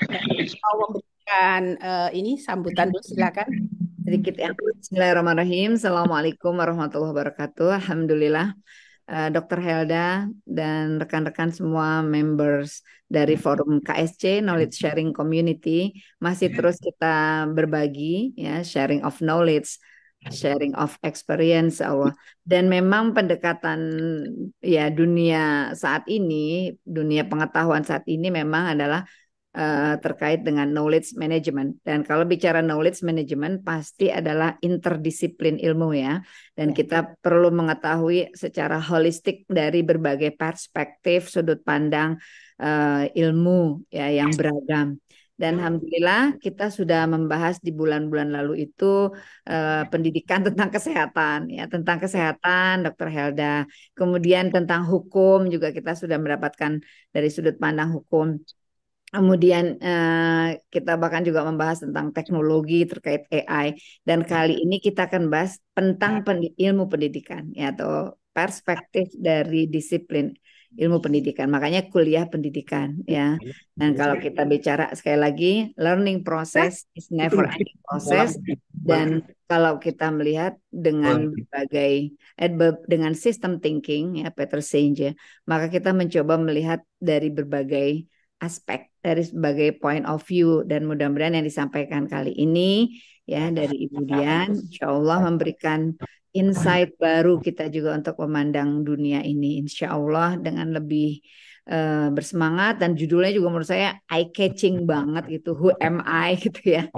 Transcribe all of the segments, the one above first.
Mau memberikan ini sambutan dulu, silakan. Sedikit ya. Bismillahirrahmanirrahim. Assalamualaikum warahmatullahi wabarakatuh. Alhamdulillah, Dr. Helda dan rekan-rekan semua members dari forum KSC Knowledge Sharing Community masih terus kita berbagi ya, sharing of knowledge, sharing of experience Allah. Dan memang pendekatan ya dunia saat ini, dunia pengetahuan saat ini memang adalah terkait dengan knowledge management. Dan kalau bicara knowledge management pasti adalah interdisiplin ilmu ya. Dan Ya. kita perlu mengetahui secara holistik dari berbagai perspektif, sudut pandang ilmu ya yang beragam. Dan alhamdulillah kita sudah membahas di bulan-bulan lalu itu pendidikan tentang kesehatan ya, tentang kesehatan Dr. Helda. Kemudian tentang hukum juga kita sudah mendapatkan dari sudut pandang hukum. Kemudian kita bahkan juga membahas tentang teknologi terkait AI dan kali ini kita akan bahas tentang ilmu pendidikan ya atau perspektif dari disiplin ilmu pendidikan. Makanya kuliah pendidikan ya. Dan kalau kita bicara sekali lagi learning process is never ending process dan kalau kita melihat dengan berbagai dengan sistem thinking ya Peter Senge, maka kita mencoba melihat dari berbagai aspek dari sebagai point of view dan mudah-mudahan yang disampaikan kali ini ya dari Ibu Dian insya Allah memberikan insight baru kita juga untuk memandang dunia ini insya Allah dengan lebih bersemangat dan judulnya juga menurut saya eye catching banget gitu Who am I gitu ya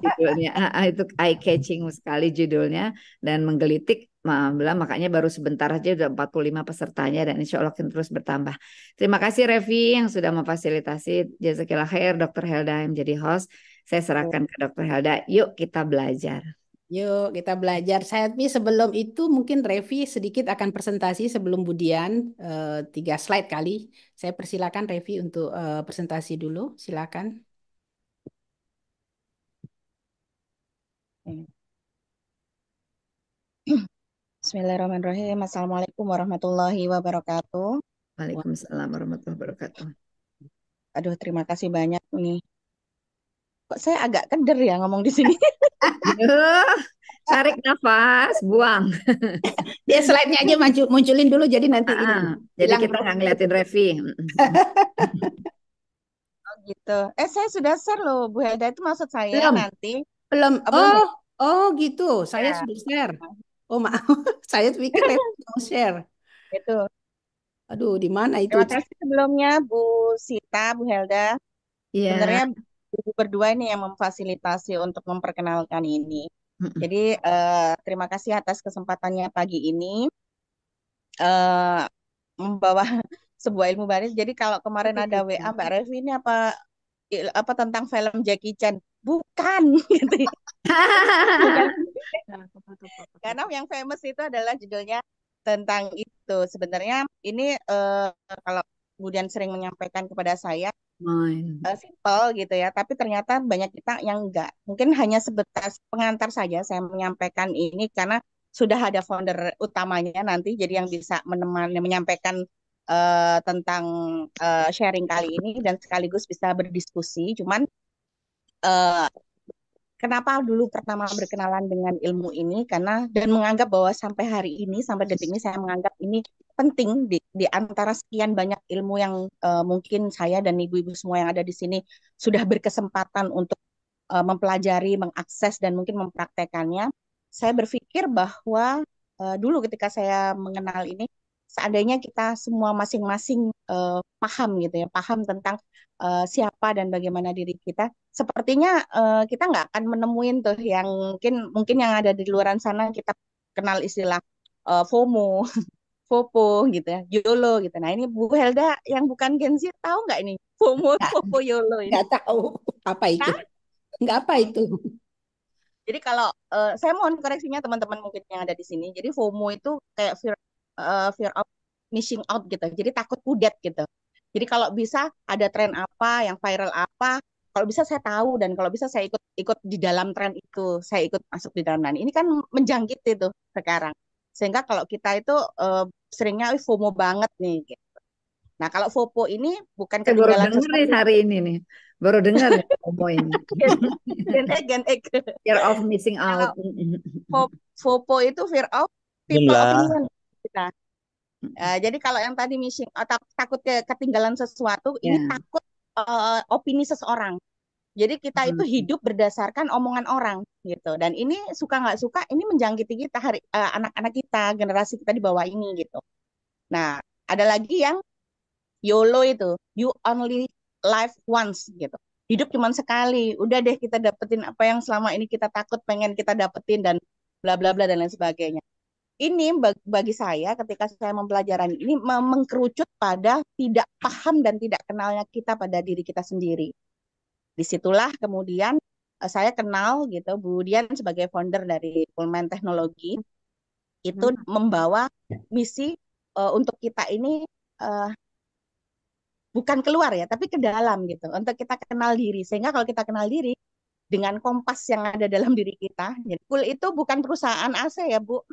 judulnya itu eye catching sekali judulnya dan menggelitik makanya baru sebentar aja udah 45 pesertanya dan insya Allah akan terus bertambah. Terima kasih Revi yang sudah memfasilitasi. Jazakillah khair Dr. Helda yang menjadi host. Saya serahkan ke Dr. Helda. Yuk kita belajar. Yuk kita belajar. Saya tapi sebelum itu mungkin Revi sedikit akan presentasi sebelum Budian 3 slide kali. Saya persilakan Revi untuk presentasi dulu. Silakan. Bismillahirrahmanirrahim. Assalamualaikum warahmatullahi wabarakatuh. Wah, Waalaikumsalam warahmatullahi wabarakatuh. aduh, terima kasih banyak nih. Kok saya agak keder ya ngomong di sini? Yuk, tarik nafas, buang. Ya slide-nya aja munculin dulu jadi nanti ini Jadi hilang kita drop. nggak ngeliatin Revi. Oh gitu. Eh, saya sudah share loh, Bu Helda, itu maksud saya Belum, nanti. belum. Oh, belum Oh, ya? oh gitu. Saya Ya. sudah share. Oh maaf, saya pikir Revi mau share. Itu. Aduh, di mana itu? Terima kasih sebelumnya Bu Sita, Bu Helda. Iya. Sebenarnya ibu berdua ini yang memfasilitasi untuk memperkenalkan ini. Jadi terima kasih atas kesempatannya pagi ini. eh Membawa sebuah ilmu baris. Jadi kalau kemarin ada WA Mbak Revi ini apa tentang film Jackie Chan? Bukan gitu. Bukan. Karena yang famous itu adalah judulnya tentang itu. Sebenarnya ini kalau kemudian sering menyampaikan kepada saya Main. simple gitu ya, tapi ternyata banyak kita yang enggak. Mungkin hanya sebatas pengantar saja saya menyampaikan ini karena sudah ada founder utamanya nanti, jadi yang bisa menemani menyampaikan tentang sharing kali ini dan sekaligus bisa berdiskusi. Cuman eh, kenapa dulu pertama berkenalan dengan ilmu ini karena dan menganggap bahwa sampai hari ini sampai detik ini saya menganggap ini penting di antara sekian banyak ilmu yang mungkin saya dan ibu-ibu semua yang ada di sini sudah berkesempatan untuk mempelajari, mengakses dan mungkin mempraktekannya. Saya berpikir bahwa dulu ketika saya mengenal ini, seandainya kita semua masing-masing paham gitu ya, paham tentang siapa dan bagaimana diri kita, sepertinya kita nggak akan menemuin tuh yang mungkin mungkin yang ada di luaran sana kita kenal istilah FOMO, FOPO gitu ya, YOLO gitu. Nah ini Bu Helda yang bukan Gen Z tahu nggak ini FOMO, Nggak, FOPO, YOLO ini? nggak tahu apa itu. Kan? Nggak apa itu. Jadi kalau saya mohon koreksinya teman-teman mungkin yang ada di sini. Jadi FOMO itu kayak fear of missing out gitu. Jadi takut kudet gitu. Jadi kalau bisa ada tren apa, yang viral apa, kalau bisa saya tahu dan kalau bisa saya ikut ikut di dalam tren itu, saya ikut masuk di dalam. Nah, ini kan menjangkit itu sekarang. Sehingga kalau kita itu seringnya FOMO banget nih. Gitu. Nah, kalau FOPO ini bukan Saya baru ketinggalan denger nih sesuatu. hari ini nih. Baru dengar nih FOMO ini. Gen X. Fear of missing Kalau out. FOPO itu fear of people Jumlah. opinion kita. Jadi kalau yang tadi missing takut ketinggalan sesuatu, ini Ya. takut opini seseorang. Jadi kita itu hidup berdasarkan omongan orang gitu. Dan ini suka nggak suka, ini menjangkiti kita anak-anak kita, generasi kita di bawah ini gitu. Nah, ada lagi yang YOLO itu, you only live once gitu. Hidup cuma sekali. Udah deh kita dapetin apa yang selama ini kita takut pengen kita dapetin dan bla bla bla dan lain sebagainya. Ini bagi saya ketika saya mempelajari ini mengkerucut pada tidak paham dan tidak kenalnya kita pada diri kita sendiri. Disitulah kemudian saya kenal gitu Bu Dian sebagai founder dari Pullman Teknologi itu membawa misi untuk kita ini bukan keluar ya tapi ke dalam gitu untuk kita kenal diri sehingga kalau kita kenal diri dengan kompas yang ada dalam diri kita. Jadi Cool itu bukan perusahaan AC ya Bu.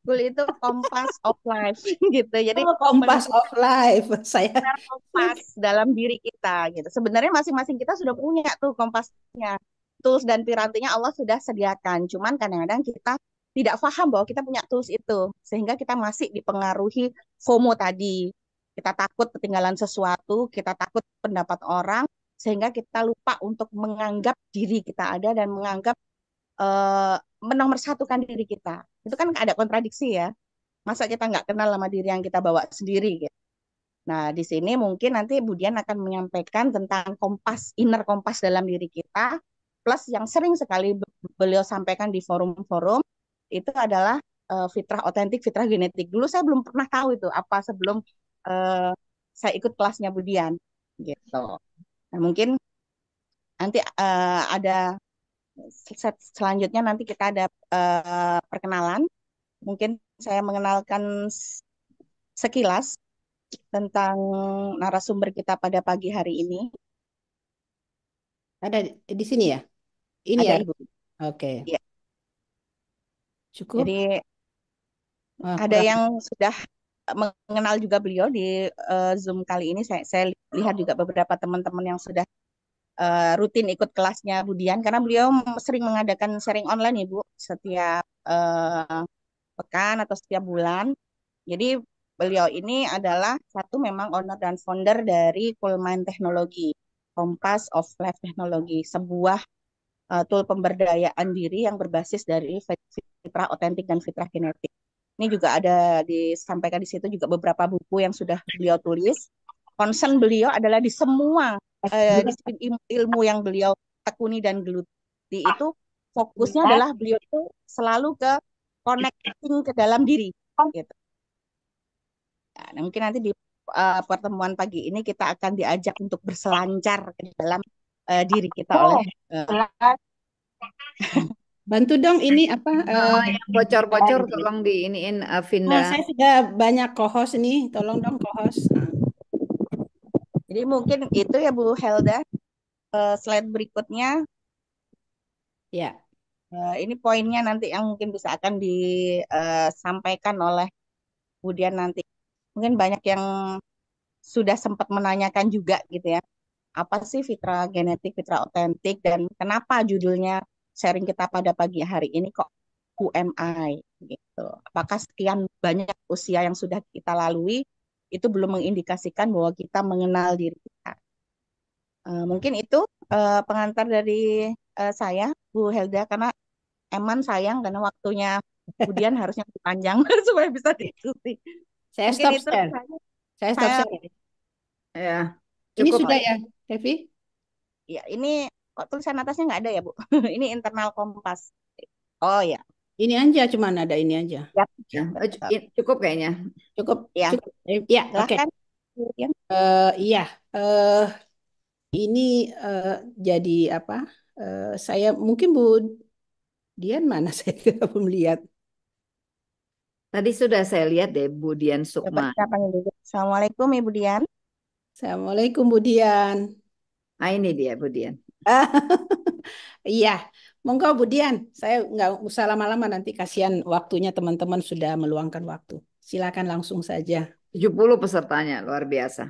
Cool itu kompas of life gitu. Jadi Kompas of life. Saya kompas dalam diri kita gitu. Sebenarnya masing-masing kita sudah punya tuh kompasnya. Tools dan pirantinya Allah sudah sediakan. Cuman kadang-kadang kita tidak paham bahwa kita punya tools itu. Sehingga kita masih dipengaruhi FOMO tadi. Kita takut ketinggalan sesuatu, kita takut pendapat orang, sehingga kita lupa untuk menganggap diri kita ada dan menganggap menomorsatukan diri kita. Itu kan ada kontradiksi ya. Masa kita nggak kenal sama diri yang kita bawa sendiri gitu. Nah, di sini mungkin nanti Budian akan menyampaikan tentang kompas, inner kompas dalam diri kita, plus yang sering sekali beliau sampaikan di forum-forum, itu adalah fitrah otentik, fitrah genetik. Dulu saya belum pernah tahu itu apa sebelum saya ikut kelasnya Budian, gitu. Nah, mungkin nanti ada selanjutnya nanti kita ada perkenalan. Mungkin saya mengenalkan sekilas tentang narasumber kita pada pagi hari ini. ada di sini ya. Ini Ada ya. Ibu. Oke. Ya. Cukup. Jadi ada Kurang. yang sudah mengenal juga beliau di Zoom kali ini. Saya lihat juga beberapa teman-teman yang sudah rutin ikut kelasnya Budian karena beliau sering mengadakan sharing online Ibu setiap pekan atau setiap bulan. Jadi beliau ini adalah satu memang owner dan founder dari Pullman Teknologi, Kompas of Life Teknologi, sebuah tool pemberdayaan diri yang berbasis dari fitrah otentik dan fitrah genetik. Ini juga ada disampaikan di situ juga beberapa buku yang sudah beliau tulis. Concern beliau adalah di semua disiplin ilmu yang beliau tekuni dan geluti itu fokusnya adalah beliau itu selalu ke connecting ke dalam diri. Gitu. Nah, mungkin nanti di pertemuan pagi ini kita akan diajak untuk berselancar ke dalam diri kita oleh Bantu dong ini apa? Bocor-bocor tolong diiniin Vinda. Saya sudah banyak co-host ini, tolong dong co-host. Jadi mungkin itu ya Bu Helda. Slide berikutnya. Ya. Ini poinnya nanti yang mungkin bisa akan disampaikan oleh Budian nanti. Mungkin banyak yang sudah sempat menanyakan juga gitu ya. Apa sih fitrah genetik, fitrah otentik, dan kenapa judulnya sharing kita pada pagi hari ini kok Who am I? Gitu. Apakah sekian banyak usia yang sudah kita lalui itu belum mengindikasikan bahwa kita mengenal diri kita. Mungkin itu pengantar dari saya, Bu Helda, karena Eman sayang karena waktunya kemudian harusnya lebih panjang supaya bisa diskusi. Saya Mungkin stop itu share. Saya stop saya share. Ya, Ini cukup. sudah ya, Devi? ya ini kok tulisan atasnya nggak ada ya Bu? Ini internal kompas. Oh ya. Ini aja, cuman ada ini aja. Ya. Ya, cukup kayaknya. Cukup. Ya. Cukup. Ya, oke. Silahkan. Iya. Ini jadi apa? Saya mungkin Bu Dian mana saya tidak belum lihat. Tadi sudah saya lihat deh Bu Dian Coba Sukma. kita panggil dulu. Assalamualaikum Ibu Dian. Assalamualaikum Bu Dian. Ah, ini dia Bu Dian. Iya, monggo Bu Dian. Saya nggak usah lama-lama nanti kasihan waktunya teman-teman sudah meluangkan waktu. Silakan langsung saja. 70 pesertanya, luar biasa.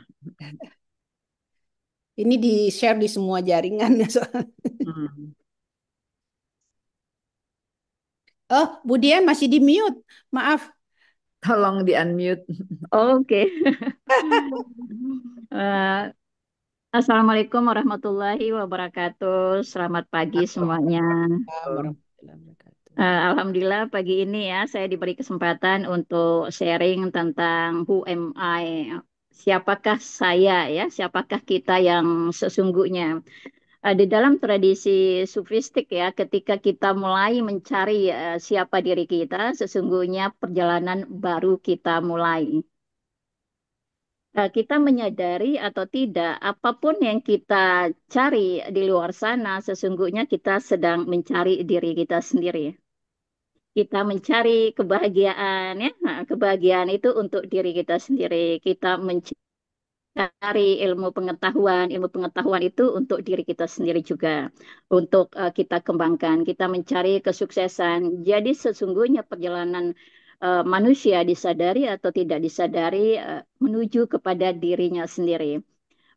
Ini di-share di semua jaringan ya soalnya. Hmm. Oh, Bu Dian masih di mute. Maaf. Tolong di unmute. Oke. Eh, Assalamualaikum warahmatullahi wabarakatuh. Selamat pagi semuanya. Warahmatullahi wabarakatuh. Alhamdulillah pagi ini ya saya diberi kesempatan untuk sharing tentang who am I. Siapakah saya ya? Siapakah kita yang sesungguhnya? Di dalam tradisi sufistik ya, ketika kita mulai mencari siapa diri kita, sesungguhnya perjalanan baru kita mulai. Kita menyadari atau tidak, apapun yang kita cari di luar sana, sesungguhnya kita sedang mencari diri kita sendiri. Kita mencari kebahagiaan, ya. Nah, kebahagiaan itu untuk diri kita sendiri. Kita mencari ilmu pengetahuan itu untuk diri kita sendiri juga, untuk kita kembangkan. Kita mencari kesuksesan. Jadi sesungguhnya perjalanan manusia disadari atau tidak disadari menuju kepada dirinya sendiri.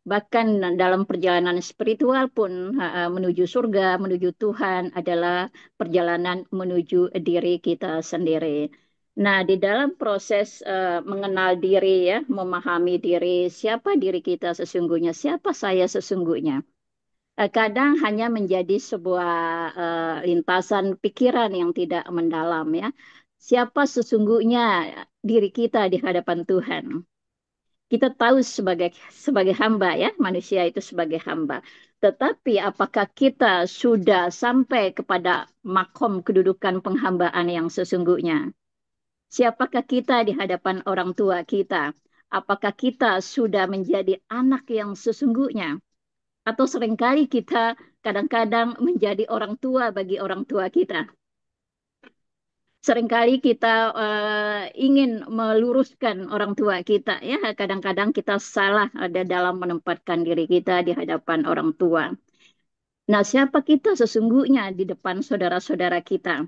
Bahkan dalam perjalanan spiritual pun menuju surga, menuju Tuhan adalah perjalanan menuju diri kita sendiri. Nah, di dalam proses mengenal diri ya, memahami diri, siapa diri kita sesungguhnya, siapa saya sesungguhnya. Kadang hanya menjadi sebuah lintasan pikiran yang tidak mendalam ya. Siapa sesungguhnya diri kita di hadapan Tuhan. Kita tahu sebagai hamba ya, manusia itu sebagai hamba. Tetapi apakah kita sudah sampai kepada makom kedudukan penghambaan yang sesungguhnya? Siapakah kita di hadapan orang tua kita? Apakah kita sudah menjadi anak yang sesungguhnya? Atau seringkali kita kadang-kadang menjadi orang tua bagi orang tua kita. Seringkali kita ingin meluruskan orang tua kita ya, kadang-kadang kita salah ada dalam menempatkan diri kita di hadapan orang tua. Nah, siapa kita sesungguhnya di depan saudara-saudara kita?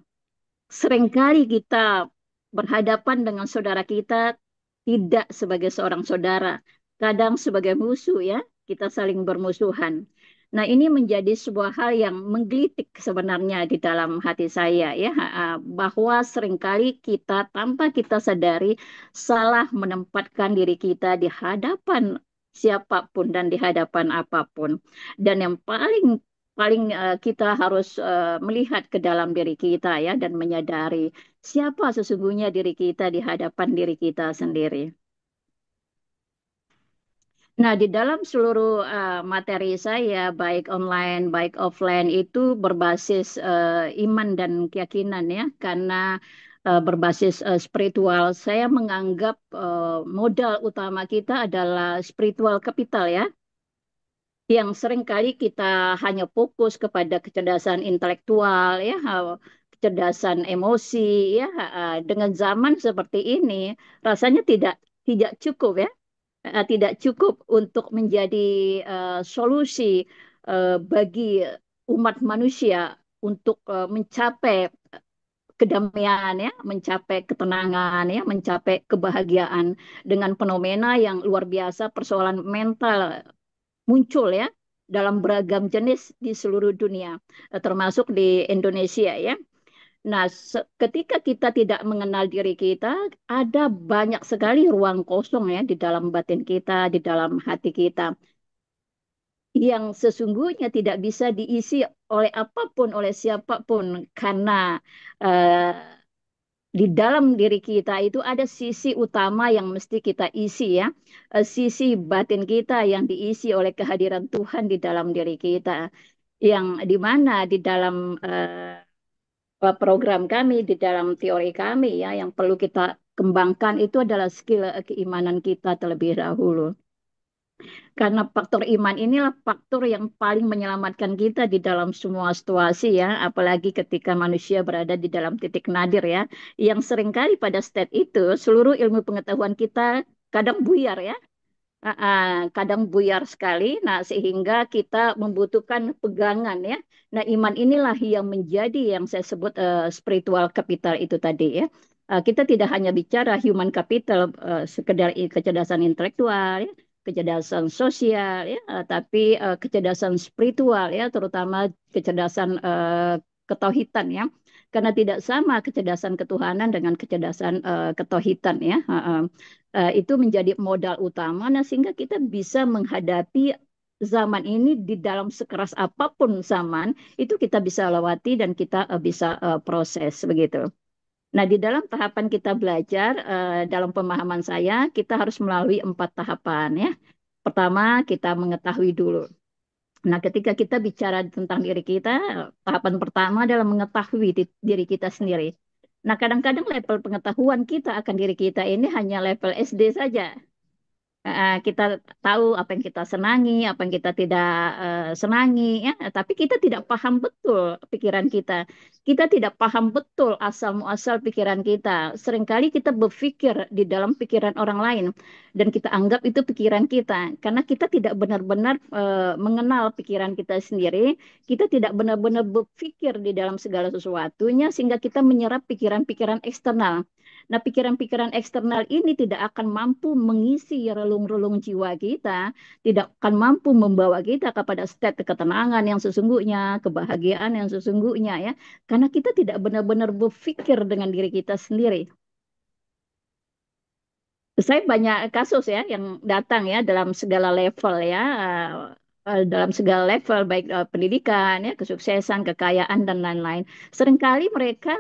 Seringkali kita berhadapan dengan saudara kita tidak sebagai seorang saudara, kadang sebagai musuh ya, kita saling bermusuhan. Nah, ini menjadi sebuah hal yang menggelitik sebenarnya di dalam hati saya ya, bahwa seringkali kita tanpa kita sadari salah menempatkan diri kita di hadapan siapapun dan di hadapan apapun. Dan yang paling paling kita harus melihat ke dalam diri kita ya dan menyadari siapa sesungguhnya diri kita di hadapan diri kita sendiri. Nah, di dalam seluruh materi saya, baik online, baik offline, itu berbasis iman dan keyakinan ya, karena berbasis spiritual. Saya menganggap modal utama kita adalah spiritual capital ya, yang seringkali kita hanya fokus kepada kecerdasan intelektual ya, kecerdasan emosi ya. Dengan zaman seperti ini, rasanya tidak cukup ya, tidak cukup untuk menjadi solusi bagi umat manusia untuk mencapai kedamaian ya, mencapai ketenangan ya, mencapai kebahagiaan dengan fenomena yang luar biasa persoalan mental muncul ya dalam beragam jenis di seluruh dunia, termasuk di Indonesia ya. Nah, ketika kita tidak mengenal diri kita, ada banyak sekali ruang kosong ya di dalam batin kita, di dalam hati kita, yang sesungguhnya tidak bisa diisi oleh apapun, oleh siapapun, karena eh, di dalam diri kita itu ada sisi utama yang mesti kita isi ya. Sisi batin kita yang diisi oleh kehadiran Tuhan di dalam diri kita. Yang di mana di dalam program kami, di dalam teori kami ya, yang perlu kita kembangkan itu adalah skill keimanan kita terlebih dahulu. Karena faktor iman inilah faktor yang paling menyelamatkan kita di dalam semua situasi ya, apalagi ketika manusia berada di dalam titik nadir ya, yang seringkali pada state itu seluruh ilmu pengetahuan kita kadang buyar ya, kadang buyar sekali. Nah, sehingga kita membutuhkan pegangan ya. Nah, iman inilah yang menjadi yang saya sebut spiritual capital itu tadi ya. Kita tidak hanya bicara human capital, sekedar kecerdasan intelektual, ya, kecerdasan sosial ya, tapi kecerdasan spiritual ya, terutama kecerdasan ketauhidan ya. Karena tidak sama kecerdasan ketuhanan dengan kecerdasan ketauhidan ya. Itu menjadi modal utama, nah sehingga kita bisa menghadapi zaman ini di dalam sekeras apapun zaman itu kita bisa lewati dan kita bisa proses begitu. Nah, di dalam tahapan kita belajar, dalam pemahaman saya, kita harus melalui 4 tahapan ya. Pertama, kita mengetahui dulu. Nah, ketika kita bicara tentang diri kita, tahapan pertama adalah mengetahui diri kita sendiri. Nah, kadang-kadang level pengetahuan kita akan diri kita ini hanya level SD saja. Kita tahu apa yang kita senangi, apa yang kita tidak senangi, ya. Tapi kita tidak paham betul pikiran kita. Kita tidak paham betul asal muasal pikiran kita. Seringkali kita berpikir di dalam pikiran orang lain dan kita anggap itu pikiran kita, karena kita tidak benar-benar mengenal pikiran kita sendiri. Kita tidak benar-benar berpikir di dalam segala sesuatunya sehingga kita menyerap pikiran-pikiran eksternal. Nah, pikiran-pikiran eksternal ini tidak akan mampu mengisi relung-relung jiwa kita, tidak akan mampu membawa kita kepada state ketenangan yang sesungguhnya, kebahagiaan yang sesungguhnya ya, karena kita tidak benar-benar berpikir dengan diri kita sendiri. Saya banyak kasus ya yang datang ya dalam segala level ya, dalam segala level baik pendidikan ya, kesuksesan, kekayaan dan lain-lain. Seringkali mereka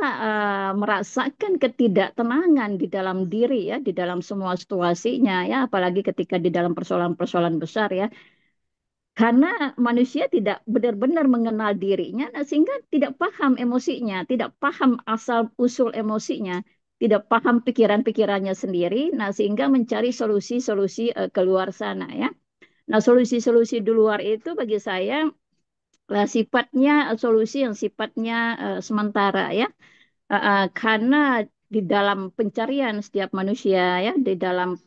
merasakan ketidaktenangan di dalam diri ya, di dalam semua situasinya ya, apalagi ketika di dalam persoalan-persoalan besar ya. Karena manusia tidak benar-benar mengenal dirinya, nah, sehingga tidak paham emosinya, tidak paham asal-usul emosinya, tidak paham pikiran-pikirannya sendiri, nah, sehingga mencari solusi-solusi keluar sana ya. Nah, solusi-solusi di luar itu bagi saya sifatnya solusi yang sifatnya sementara ya. Karena di dalam pencarian setiap manusia ya, di dalam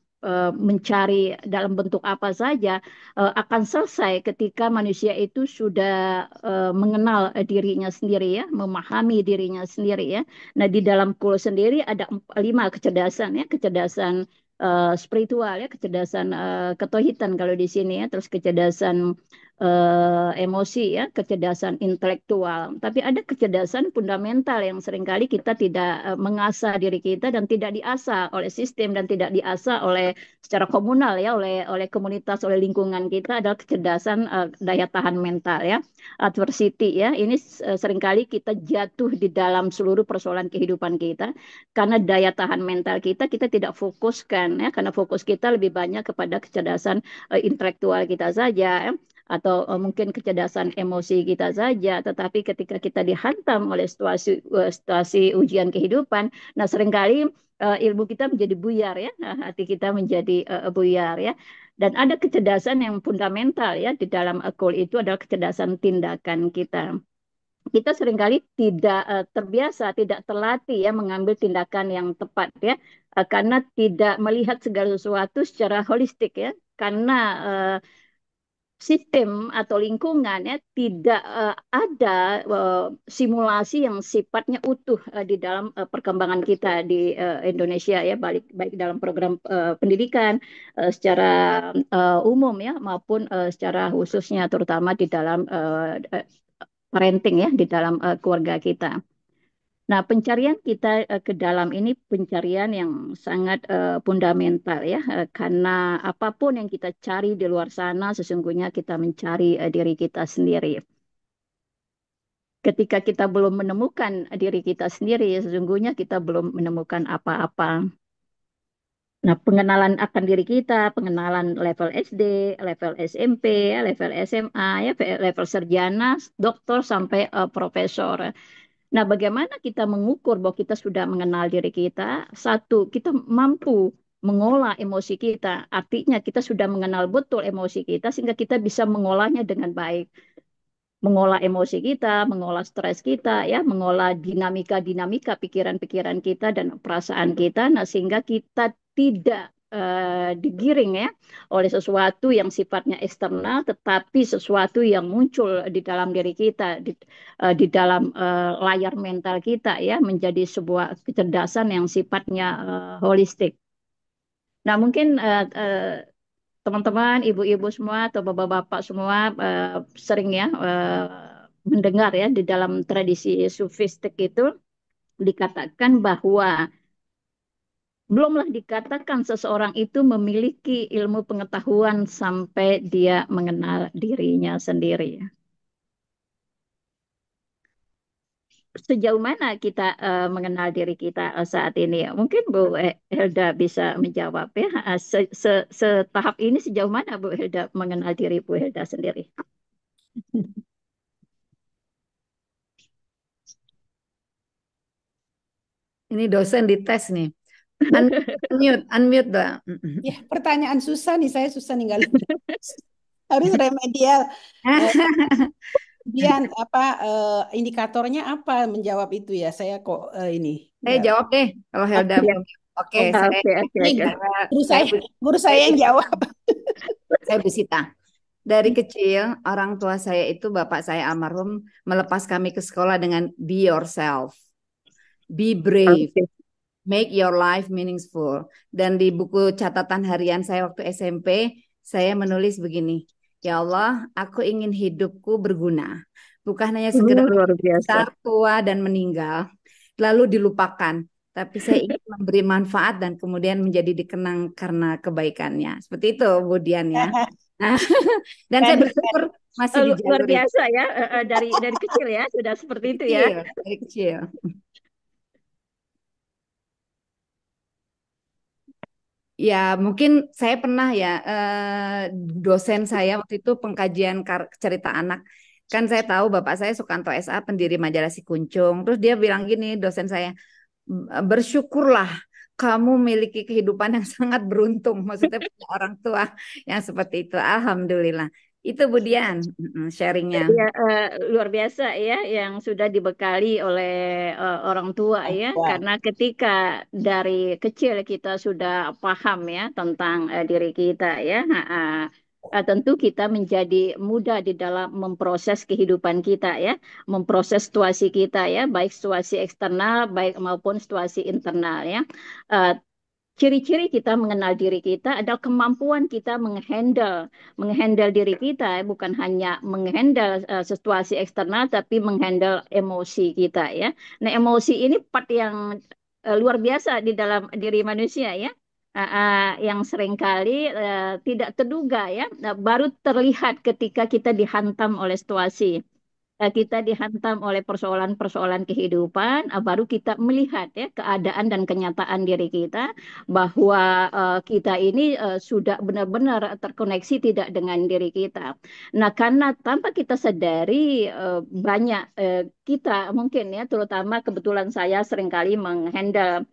mencari dalam bentuk apa saja akan selesai ketika manusia itu sudah mengenal dirinya sendiri ya, memahami dirinya sendiri ya. Nah, di dalam Kul sendiri ada 5 kecerdasan ya, kecerdasan spiritual ya, kecerdasan ketauhidan kalau di sini ya, terus kecerdasan emosi ya, kecerdasan intelektual. Tapi ada kecerdasan fundamental yang seringkali kita tidak mengasah diri kita dan tidak diasah oleh sistem dan tidak diasah oleh secara komunal ya, oleh komunitas, oleh lingkungan kita, adalah kecerdasan daya tahan mental ya, adversity ya. Ini seringkali kita jatuh di dalam seluruh persoalan kehidupan kita karena daya tahan mental kita tidak fokuskan ya, karena fokus kita lebih banyak kepada kecerdasan intelektual kita saja ya, atau mungkin kecerdasan emosi kita saja, tetapi ketika kita dihantam oleh situasi ujian kehidupan, nah seringkali ilmu kita menjadi buyar ya, hati kita menjadi buyar ya. Dan ada kecerdasan yang fundamental ya di dalam Akul itu adalah kecerdasan tindakan kita. Kita seringkali tidak terbiasa, tidak terlatih ya mengambil tindakan yang tepat ya, karena tidak melihat segala sesuatu secara holistik ya, karena sistem atau lingkungan ya tidak ada simulasi yang sifatnya utuh di dalam perkembangan kita di Indonesia ya, baik dalam program pendidikan secara umum ya, maupun secara khususnya terutama di dalam parenting ya, di dalam keluarga kita. Nah, pencarian kita ke dalam ini pencarian yang sangat fundamental ya, karena apapun yang kita cari di luar sana, sesungguhnya kita mencari diri kita sendiri. Ketika kita belum menemukan diri kita sendiri, sesungguhnya kita belum menemukan apa-apa. Nah, pengenalan akan diri kita, pengenalan level SD, level SMP, level SMA, ya, level sarjana, doktor sampai profesor. Nah, bagaimana kita mengukur bahwa kita sudah mengenal diri kita? Satu, kita mampu mengolah emosi kita. Artinya kita sudah mengenal betul emosi kita sehingga kita bisa mengolahnya dengan baik. Mengolah emosi kita, mengolah stres kita, ya, mengolah dinamika-dinamika pikiran-pikiran kita dan perasaan kita. Nah, sehingga kita tidak digiring ya oleh sesuatu yang sifatnya eksternal, tetapi sesuatu yang muncul di dalam diri kita, di dalam layar mental kita ya, menjadi sebuah kecerdasan yang sifatnya holistik. Nah, mungkin teman-teman, ibu-ibu semua atau bapak-bapak semua sering ya mendengar ya di dalam tradisi sufistik itu dikatakan bahwa belumlah dikatakan seseorang itu memiliki ilmu pengetahuan sampai dia mengenal dirinya sendiri. Sejauh mana kita mengenal diri kita saat ini? Mungkin Bu Helda bisa menjawab ya. Setahap ini sejauh mana Bu Helda mengenal diri Bu Helda sendiri? Ini dosen dites nih. Unmute, Mbak. Ya, pertanyaan susah nih, saya susah ninggalin. Harus remedial. Kemudian indikatornya apa menjawab itu ya? Saya kok ini. Saya jawab deh kalau Helda belum. Oke, guru saya yang jawab. Saya Bu Sita. Dari kecil, orang tua saya itu, bapak saya almarhum, melepas kami ke sekolah dengan be yourself, be brave, make your life meaningful. Dan di buku catatan harian saya waktu SMP, saya menulis begini, ya Allah, aku ingin hidupku berguna. Bukan hanya segera besar, tua, dan meninggal, lalu dilupakan. Tapi saya ingin memberi manfaat dan kemudian menjadi dikenang karena kebaikannya. Seperti itu, Bu Dian ya. Dan saya bersyukur masih dijaluri. Luar biasa ya, dari kecil ya, sudah seperti itu ya. Dari kecil. Ya, mungkin saya pernah ya, dosen saya waktu itu pengkajian cerita anak. Kan saya tahu bapak saya Sukanto SA, pendiri majalah Si Kuncung. Terus dia bilang gini, dosen saya, bersyukurlah kamu memiliki kehidupan yang sangat beruntung. Maksudnya punya orang tua yang seperti itu. Alhamdulillah. Itu Bu Dian sharingnya. Ya, luar biasa ya yang sudah dibekali oleh orang tua ya. Karena ketika dari kecil kita sudah paham ya tentang diri kita ya. Tentu kita menjadi mudah di dalam memproses kehidupan kita ya, memproses situasi kita ya, baik situasi eksternal baik maupun situasi internal ya. Ciri-ciri kita mengenal diri kita adalah kemampuan kita menghandle diri kita, bukan hanya menghandle situasi eksternal tapi menghandle emosi kita ya. Nah, emosi ini part yang luar biasa di dalam diri manusia ya. Yang seringkali tidak terduga ya, baru terlihat ketika kita dihantam oleh situasi, kita dihantam oleh persoalan-persoalan kehidupan, baru kita melihat ya keadaan dan kenyataan diri kita bahwa kita ini sudah benar-benar terkoneksi tidak dengan diri kita. Nah, karena tanpa kita sadari banyak kita mungkin ya, terutama kebetulan saya seringkali menghandle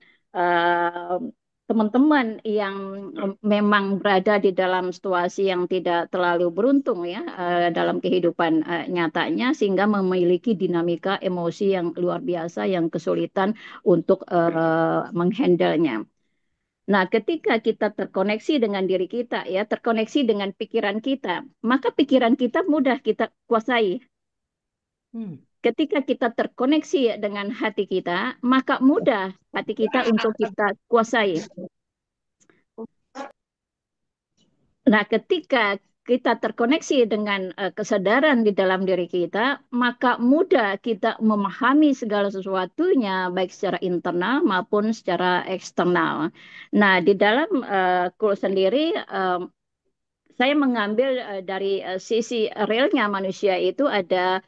teman-teman yang memang berada di dalam situasi yang tidak terlalu beruntung ya dalam kehidupan nyatanya, sehingga memiliki dinamika emosi yang luar biasa yang kesulitan untuk menghandlenya. Nah, ketika kita terkoneksi dengan diri kita ya, terkoneksi dengan pikiran kita, maka pikiran kita mudah kita kuasai. Ketika kita terkoneksi dengan hati kita, maka mudah hati kita untuk kita kuasai. Nah, ketika kita terkoneksi dengan kesadaran di dalam diri kita, maka mudah kita memahami segala sesuatunya, baik secara internal maupun secara eksternal. Nah, di dalam Kul sendiri, saya mengambil dari sisi realnya manusia itu ada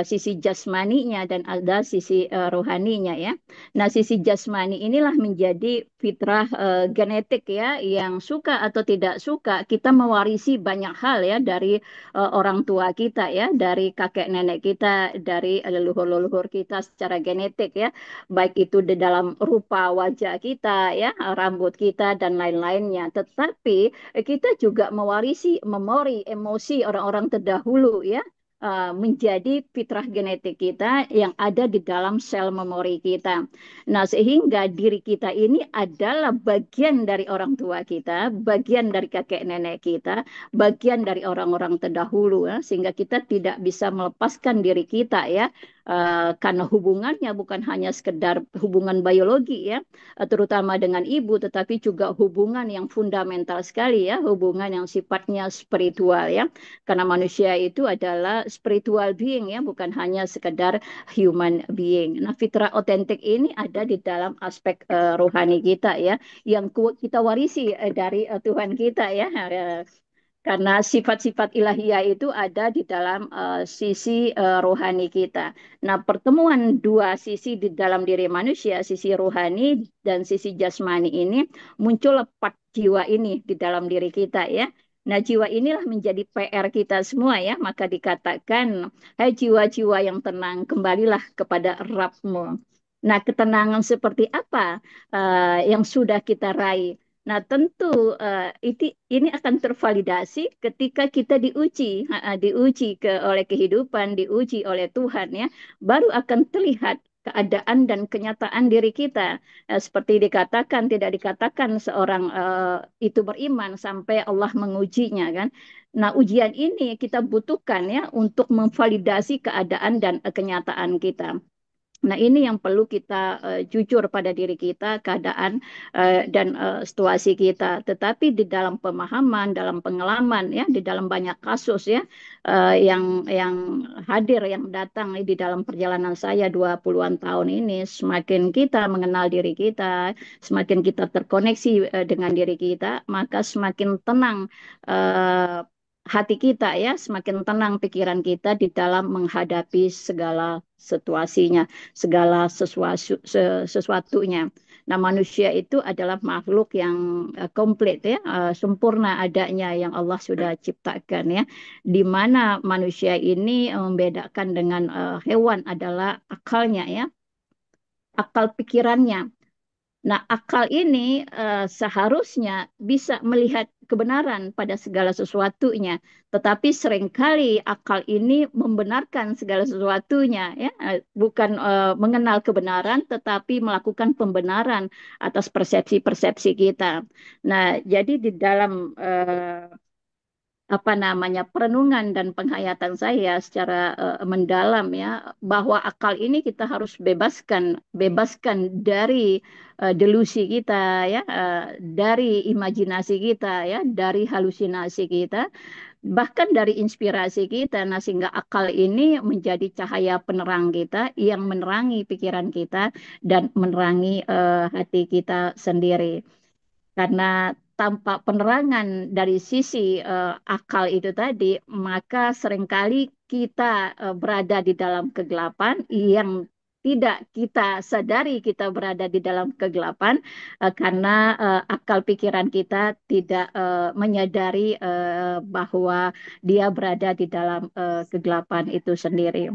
sisi jasmaninya dan ada sisi rohaninya ya. Nah, sisi jasmani inilah menjadi fitrah genetik ya, yang suka atau tidak suka kita mewarisi banyak hal ya dari orang tua kita ya, dari kakek nenek kita, dari leluhur-leluhur kita secara genetik ya, baik itu di dalam rupa wajah kita ya, rambut kita dan lain-lainnya. Tetapi kita juga mewarisi memori emosi orang-orang terdahulu ya, menjadi fitrah genetik kita yang ada di dalam sel memori kita. Nah, sehingga diri kita ini adalah bagian dari orang tua kita, bagian dari kakek nenek kita, bagian dari orang-orang terdahulu ya, sehingga kita tidak bisa melepaskan diri kita ya karena hubungannya bukan hanya sekedar hubungan biologi ya, terutama dengan ibu, tetapi juga hubungan yang fundamental sekali ya, hubungan yang sifatnya spiritual ya, karena manusia itu adalah spiritual being ya, bukan hanya sekedar human being. Nah, fitrah otentik ini ada di dalam aspek rohani kita ya, yang kita warisi dari Tuhan kita ya. Karena sifat-sifat ilahiyah itu ada di dalam sisi rohani kita. Nah, pertemuan dua sisi di dalam diri manusia, sisi rohani dan sisi jasmani ini, muncul lepat jiwa ini di dalam diri kita ya. Nah, jiwa inilah menjadi PR kita semua ya. Maka dikatakan, hai jiwa-jiwa yang tenang, kembalilah kepada Rabbmu. Nah, ketenangan seperti apa yang sudah kita raih? Nah, tentu ini akan tervalidasi ketika kita diuji, diuji oleh kehidupan, diuji oleh Tuhan ya, baru akan terlihat keadaan dan kenyataan diri kita. Seperti dikatakan, tidak dikatakan seorang itu beriman sampai Allah mengujinya kan. Nah, ujian ini kita butuhkan ya untuk memvalidasi keadaan dan kenyataan kita. Nah, ini yang perlu kita jujur pada diri kita, keadaan dan situasi kita. Tetapi di dalam pemahaman, dalam pengalaman, ya, di dalam banyak kasus ya yang hadir, yang datang di dalam perjalanan saya 20-an tahun ini, semakin kita mengenal diri kita, semakin kita terkoneksi dengan diri kita, maka semakin tenang hati kita ya, semakin tenang pikiran kita di dalam menghadapi segala situasinya, segala sesuatunya. Nah, manusia itu adalah makhluk yang komplit ya, sempurna adanya yang Allah sudah ciptakan ya. Di mana manusia ini membedakan dengan hewan adalah akalnya ya, akal pikirannya. Nah, akal ini seharusnya bisa melihat kebenaran pada segala sesuatunya, tetapi seringkali akal ini membenarkan segala sesuatunya, ya, bukan mengenal kebenaran, tetapi melakukan pembenaran atas persepsi-persepsi kita. Nah, jadi di dalam apa namanya perenungan dan penghayatan saya secara mendalam ya, bahwa akal ini kita harus bebaskan dari delusi kita ya, dari imajinasi kita ya, dari halusinasi kita, bahkan dari inspirasi kita. Nah, sehingga akal ini menjadi cahaya penerang kita yang menerangi pikiran kita dan menerangi hati kita sendiri. Karena tanpa penerangan dari sisi akal itu tadi, maka seringkali kita berada di dalam kegelapan yang tidak kita sadari kita berada di dalam kegelapan karena akal pikiran kita tidak menyadari bahwa dia berada di dalam kegelapan itu sendiri.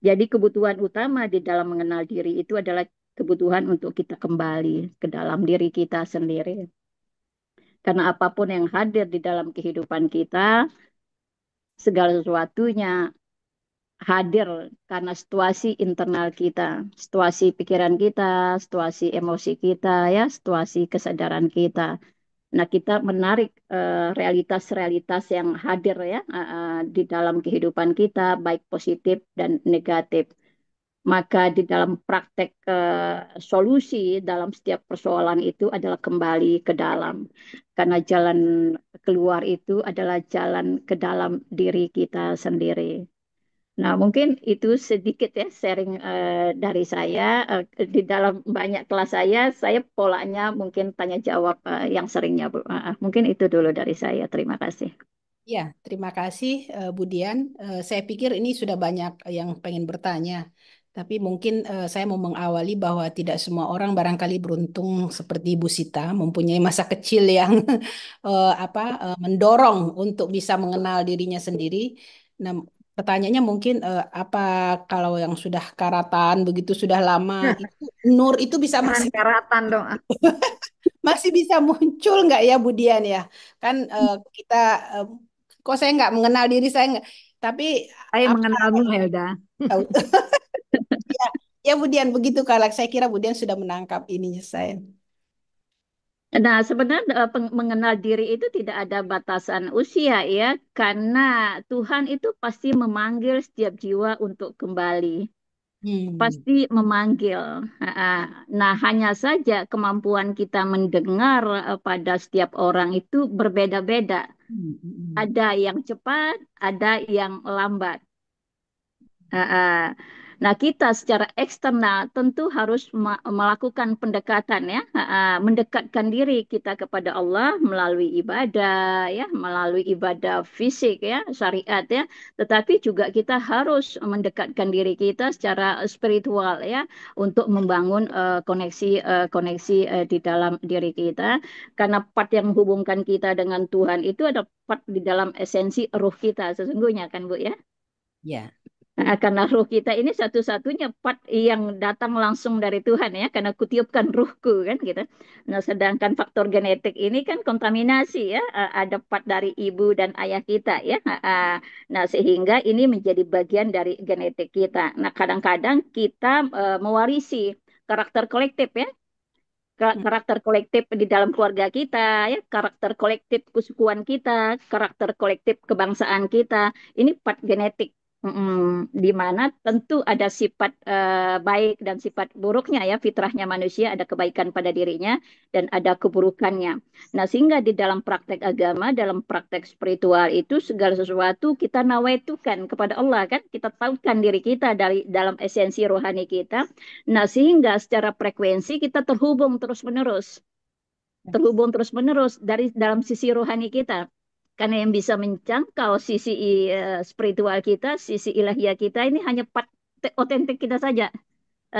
Jadi kebutuhan utama di dalam mengenal diri itu adalah kebutuhan untuk kita kembali ke dalam diri kita sendiri. Karena apapun yang hadir di dalam kehidupan kita, segala sesuatunya hadir karena situasi internal kita, situasi pikiran kita, situasi emosi kita, ya, situasi kesadaran kita. Nah, kita menarik realitas-realitas yang hadir ya di dalam kehidupan kita, baik positif dan negatif. Maka di dalam praktek solusi dalam setiap persoalan itu adalah kembali ke dalam. Karena jalan keluar itu adalah jalan ke dalam diri kita sendiri. Nah, mungkin itu sedikit ya sharing dari saya. Di dalam banyak kelas saya polanya mungkin tanya jawab yang seringnya, Bu. Mungkin itu dulu dari saya. Terima kasih. Ya, terima kasih Bu Dian. Saya pikir ini sudah banyak yang pengen bertanya. Tapi mungkin saya mau mengawali bahwa tidak semua orang barangkali beruntung seperti Bu Sita, mempunyai masa kecil yang mendorong untuk bisa mengenal dirinya sendiri. Nah, pertanyaannya mungkin apa kalau yang sudah karatan begitu sudah lama itu nur itu bisa masih Karatan dong. masih bisa muncul nggak ya Bu Dian ya? Kan kita eh, kok saya nggak mengenal diri saya nggak, tapi Saya apa mengenalmu, Helda. tahu ya, ya Bu Dian begitu kalau saya kira Bu Dian sudah menangkap ininya saya. Nah, sebenarnya mengenal diri itu tidak ada batasan usia ya, karena Tuhan itu pasti memanggil setiap jiwa untuk kembali. Hmm. pasti memanggil. Nah, hanya saja kemampuan kita mendengar pada setiap orang itu berbeda-beda. Hmm, hmm, Ada yang cepat, ada yang lambat. Nah, kita secara eksternal tentu harus melakukan pendekatan ya, mendekatkan diri kita kepada Allah melalui ibadah ya, melalui ibadah fisik ya, syariat ya. Tetapi juga kita harus mendekatkan diri kita secara spiritual ya, untuk membangun koneksi di dalam diri kita. Karena part yang menghubungkan kita dengan Tuhan itu ada part di dalam esensi ruh kita sesungguhnya kan Bu ya. Ya. Karena ruh kita ini satu-satunya part yang datang langsung dari Tuhan ya, karena kutiupkan ruhku kan gitu. Nah, sedangkan faktor genetik ini kan kontaminasi ya, ada part dari ibu dan ayah kita ya. Nah, sehingga ini menjadi bagian dari genetik kita. Nah, kadang-kadang kita mewarisi karakter kolektif ya, karakter kolektif di dalam keluarga kita ya, karakter kolektif kesukuan kita, karakter kolektif kebangsaan kita. Ini part genetik. Di mana tentu ada sifat baik dan sifat buruknya ya, fitrahnya manusia ada kebaikan pada dirinya dan ada keburukannya. Nah, sehingga di dalam praktek agama, dalam praktek spiritual itu segala sesuatu kita nawaitukan kepada Allah kan, kita tahukan diri kita dari dalam esensi rohani kita. Nah, sehingga secara frekuensi kita terhubung terus-menerus dari dalam sisi rohani kita. Karena yang bisa menjangkau sisi spiritual kita, sisi ilahiyah kita ini hanya part otentik kita saja,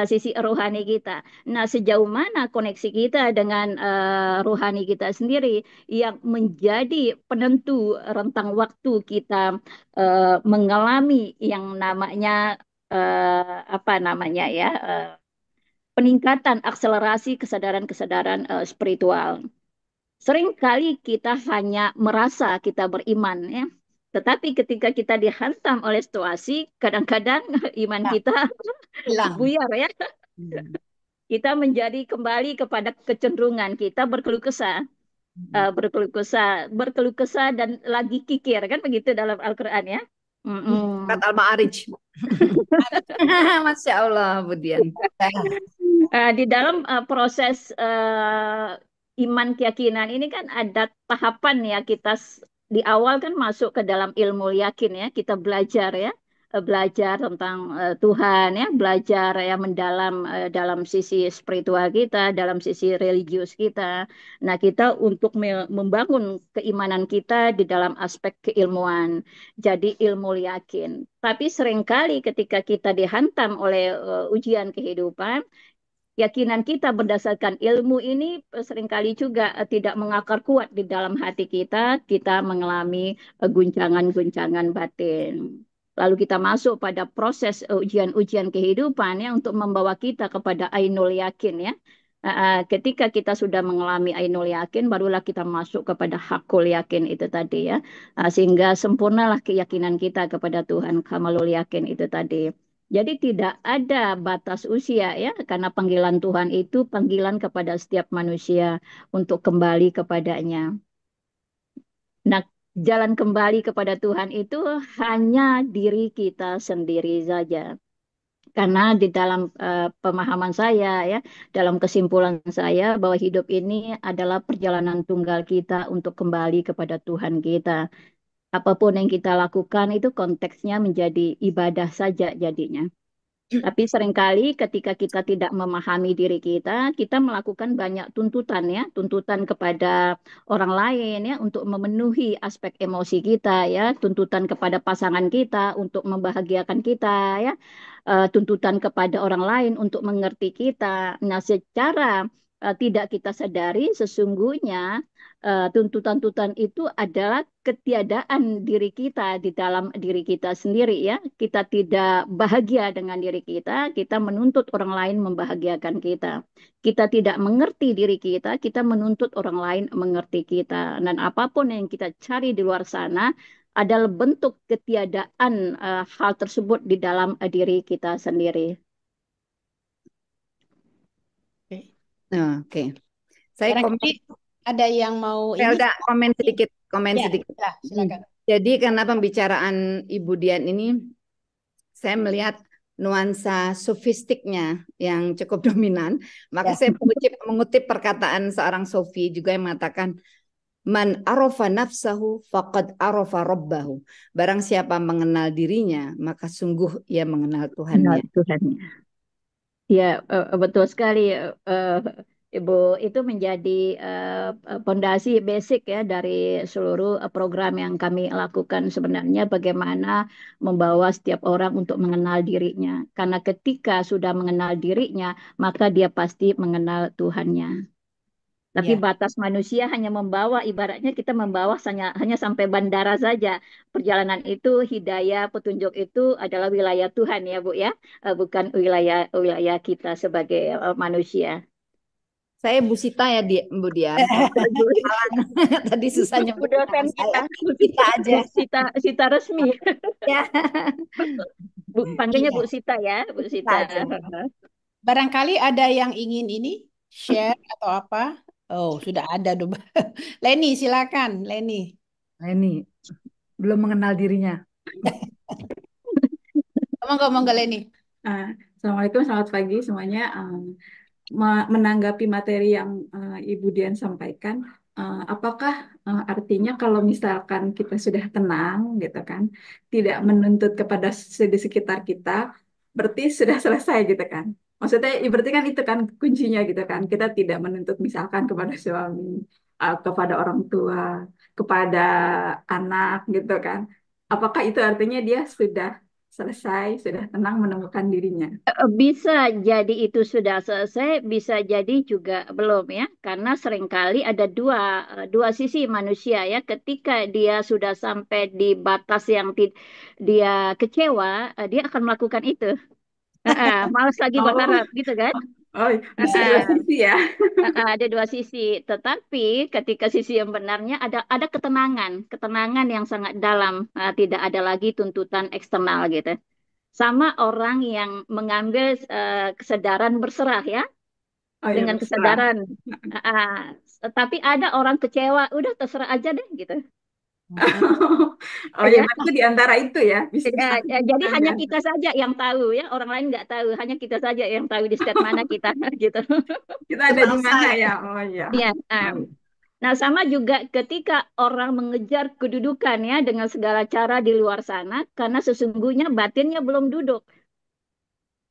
sisi rohani kita. Nah, sejauh mana koneksi kita dengan rohani kita sendiri yang menjadi penentu rentang waktu kita mengalami yang namanya apa namanya ya, peningkatan akselerasi kesadaran-kesadaran spiritual. Seringkali kita hanya merasa kita beriman ya. Tetapi ketika kita dihantam oleh situasi, kadang-kadang iman Ya, kita hilang. buyar ya. Hmm. Kita menjadi kembali kepada kecenderungan kita berkeluh kesah, berkeluh kesah dan lagi kikir kan begitu dalam Al-Qur'an ya. Surat Mm-mm. Al-Ma'arij. Masya Allah, Budian. Di dalam proses iman keyakinan ini kan ada tahapan ya, kita di awal kan masuk ke dalam ilmu yakin ya, kita belajar ya, belajar tentang Tuhan ya, belajar ya mendalam dalam sisi spiritual kita, dalam sisi religius kita. Nah, kita untuk membangun keimanan kita di dalam aspek keilmuan, jadi ilmu yakin. Tapi seringkali ketika kita dihantam oleh ujian kehidupan, keyakinan kita berdasarkan ilmu ini seringkali juga tidak mengakar kuat di dalam hati kita, kita mengalami guncangan-guncangan batin. Lalu kita masuk pada proses ujian-ujian kehidupan ya, untuk membawa kita kepada ainul yakin ya. Ketika kita sudah mengalami ainul yakin, barulah kita masuk kepada hakul yakin itu tadi ya. Sehingga sempurnalah keyakinan kita kepada Tuhan, kamalul yakin itu tadi. Jadi tidak ada batas usia ya, karena panggilan Tuhan itu panggilan kepada setiap manusia untuk kembali kepadanya. Nah, jalan kembali kepada Tuhan itu hanya diri kita sendiri saja. Karena di dalam pemahaman saya ya, dalam kesimpulan saya bahwa hidup ini adalah perjalanan tunggal kita untuk kembali kepada Tuhan kita. Apapun yang kita lakukan itu konteksnya menjadi ibadah saja jadinya. Tapi seringkali ketika kita tidak memahami diri kita, kita melakukan banyak tuntutan ya, tuntutan kepada orang lain ya untuk memenuhi aspek emosi kita ya, tuntutan kepada pasangan kita untuk membahagiakan kita ya, tuntutan kepada orang lain untuk mengerti kita. Nah, secara tidak kita sadari sesungguhnya tuntutan-tuntutan itu adalah ketiadaan diri kita di dalam diri kita sendiri ya. Kita tidak bahagia dengan diri kita menuntut orang lain membahagiakan kita. Kita tidak mengerti diri kita menuntut orang lain mengerti kita. Dan apapun yang kita cari di luar sana adalah bentuk ketiadaan hal tersebut di dalam diri kita sendiri. Oke. Oke. Saya Barangkali komen, ada yang mau saya ini? udah komen Ya, sedikit. silakan. Jadi karena pembicaraan Ibu Dian ini, saya melihat nuansa sofistiknya yang cukup dominan, maka Ya. saya mengutip perkataan seorang Sofi juga yang mengatakan, Man arafa nafsahu faqad arafa rabbahu. Barang siapa mengenal dirinya, maka sungguh ia mengenal Benar, Tuhannya. Tuhan. Ya, betul sekali, eh, Ibu. Itu menjadi pondasi basic ya dari seluruh program yang kami lakukan sebenarnya bagaimana membawa setiap orang untuk mengenal dirinya. Karena ketika sudah mengenal dirinya, maka dia pasti mengenal Tuhannya. Tapi Ya. batas manusia hanya membawa, ibaratnya kita membawa hanya sampai bandara saja. Perjalanan itu, hidayah, petunjuk itu adalah wilayah Tuhan ya Bu ya, bukan wilayah wilayah kita sebagai manusia. Saya Bu Sita ya, Bu Dian. Kalau Bu Alan tadi susah Bu nyebut nama dosen saya. kita. Sita aja. Bu Sita, Sita resmi. Ya, Bu, panggilnya Bu Iya, Sita ya, Bu Sita Sita. aja. barangkali ada yang ingin ini share atau apa? Oh, sudah ada. Leni, silakan, Leni. Ini belum mengenal dirinya. Ngomong Leni. Ah, Assalamualaikum, selamat pagi semuanya. Menanggapi materi yang Ibu Dian sampaikan, apakah artinya kalau misalkan kita sudah tenang, gitu kan, tidak menuntut kepada di sekitar kita, berarti sudah selesai, gitu kan? Maksudnya, berarti kan itu kan kuncinya, gitu kan? Kita tidak menuntut misalkan kepada suami, kepada orang tua, kepada anak, gitu kan? Apakah itu artinya dia sudah selesai, sudah tenang menemukan dirinya? Bisa jadi itu sudah selesai, bisa jadi juga belum ya, karena seringkali ada dua sisi manusia ya. Ketika dia sudah sampai di batas yang dia kecewa, dia akan melakukan itu. Malas lagi Oh, berharap gitu kan? oh, bisa dua Ah, sisi ya. ada dua sisi. Tetapi ketika sisi yang benarnya ada ketenangan, ketenangan yang sangat dalam, tidak ada lagi tuntutan eksternal gitu. Sama orang yang mengambil kesadaran berserah ya, Oh ya, dengan berserah. kesadaran. Tapi ada orang kecewa, udah terserah aja deh gitu. Oh ya, Ya, berarti di antara itu ya, bisa satu jadi pilihan di hanya kita antara. saja yang tahu ya, orang lain nggak tahu, hanya kita saja yang tahu di state mana kita gitu. Kita ada di Sebangsa mana ya. ya? Oh ya. Ya, Oh, iya. nah sama juga ketika orang mengejar kedudukan ya dengan segala cara di luar sana, karena sesungguhnya batinnya belum duduk.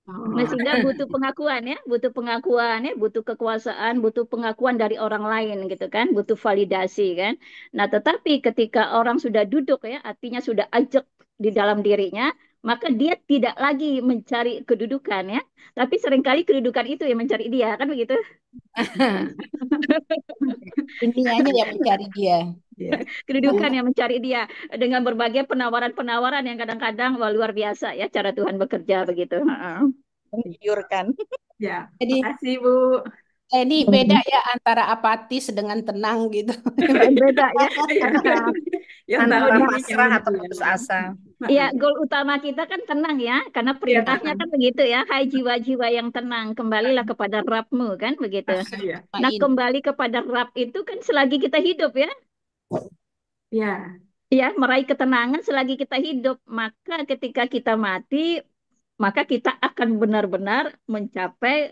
Nah, Oh, sehingga butuh pengakuan ya, butuh kekuasaan, butuh pengakuan dari orang lain gitu kan, butuh validasi kan. Nah, tetapi ketika orang sudah duduk ya, artinya sudah ajak di dalam dirinya, maka dia tidak lagi mencari kedudukan ya, tapi seringkali kedudukan itu yang mencari dia kan begitu. Dunianya yang mencari dia. iya. Kedudukan yang mencari dia dengan berbagai penawaran-penawaran yang kadang-kadang wah, luar biasa ya cara Tuhan bekerja begitu. Heeh. Menggiurkan. Ya, Jadi makasih Bu. ini beda ya antara apatis dengan tenang gitu. Beda. Beda ya. Ya, yang tahu Antara dirinya pasrah atau gitu ya. putus asa. Ya, goal utama kita kan tenang ya, karena Iya, perintahnya tenang. kan begitu ya. Hai jiwa-jiwa yang tenang, kembalilah kepada Rabbmu kan begitu. Iya. Nah, Main. kembali kepada Rabb itu kan selagi kita hidup ya. Ya. Ya, meraih ketenangan selagi kita hidup. Maka ketika kita mati, maka kita akan benar-benar mencapai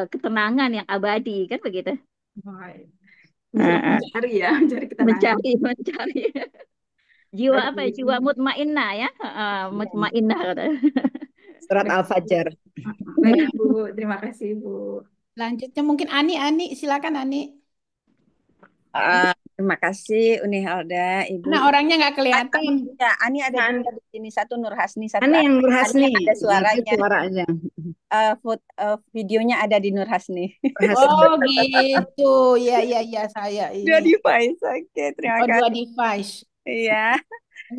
ketenangan yang abadi kan begitu. Baik. Heeh. Mencari ya, mencari ketenangan. Mencari. Jiwa Baik, apa ya? Jiwa Bu. mutmainnah ya. Mutmainnah kata. Surat Baik, Bu. Al-Fajr. Baik, Bu. Terima kasih, Bu. Lanjutnya mungkin Ani, silakan Ani. Terima kasih Uni Halda, Ibu. Karena orangnya nggak kelihatan. Ya, Ani ada Nah, dua di sini, satu Nur Hasni, satu Ani yang Ani Nurhasni. yang ada Itu suaranya. suaranya. Videonya ada di Nur Hasni. Nurhasni. Oh gitu, ya saya Dua ini. device, oke, terima Oh dua kasih. device. Iya,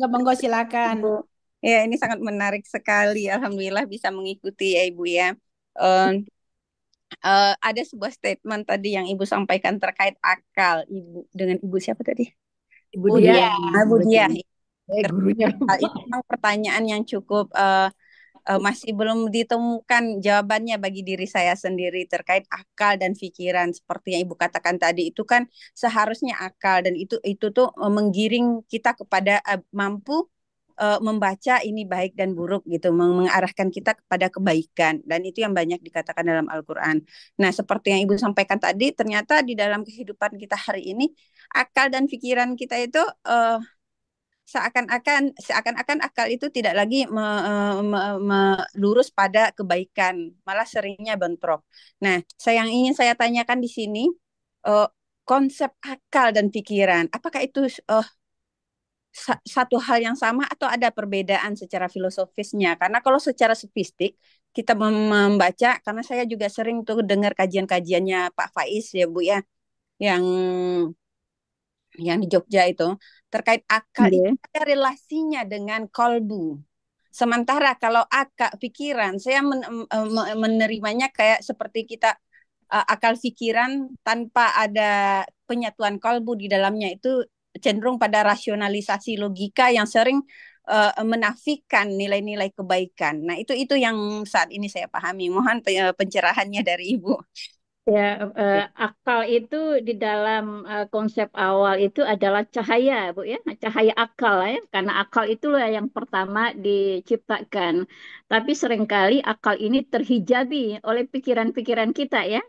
Monggo silakan. Bu. Ya, ini sangat menarik sekali. Alhamdulillah bisa mengikuti ya Ibu ya. Em, ada sebuah statement tadi yang Ibu sampaikan terkait akal. Ibu dengan Ibu siapa tadi? Ibu Budia. Dian. Ibu Dia. Gurunya. Itu memang pertanyaan yang cukup masih belum ditemukan jawabannya bagi diri saya sendiri terkait akal dan pikiran seperti yang Ibu katakan tadi itu kan seharusnya akal dan itu tuh menggiring kita kepada mampu membaca ini baik dan buruk gitu, mengarahkan kita kepada kebaikan, dan itu yang banyak dikatakan dalam Al-Qur'an. Nah, seperti yang Ibu sampaikan tadi, ternyata di dalam kehidupan kita hari ini akal dan pikiran kita itu seakan-akan akal itu tidak lagi lurus pada kebaikan, malah seringnya bentrok. Nah, yang ingin saya tanyakan di sini, eh, konsep akal dan pikiran, apakah itu satu hal yang sama atau ada perbedaan secara filosofisnya? Karena kalau secara sofistik kita membaca, karena saya juga sering tuh dengar kajian-kajiannya Pak Faiz ya Bu ya, yang di Jogja itu, terkait akal itu Nggih. ada relasinya dengan kolbu. Sementara kalau akal pikiran, saya menerimanya kayak seperti kita akal pikiran tanpa ada penyatuan kolbu di dalamnya, itu cenderung pada rasionalisasi logika yang sering menafikan nilai-nilai kebaikan. Nah, itu yang saat ini saya pahami. Mohon pencerahannya dari Ibu. Ya, akal itu di dalam konsep awal itu adalah cahaya, Bu ya, cahaya akal ya, karena akal itulah yang pertama diciptakan. Tapi seringkali akal ini terhijabi oleh pikiran-pikiran kita ya,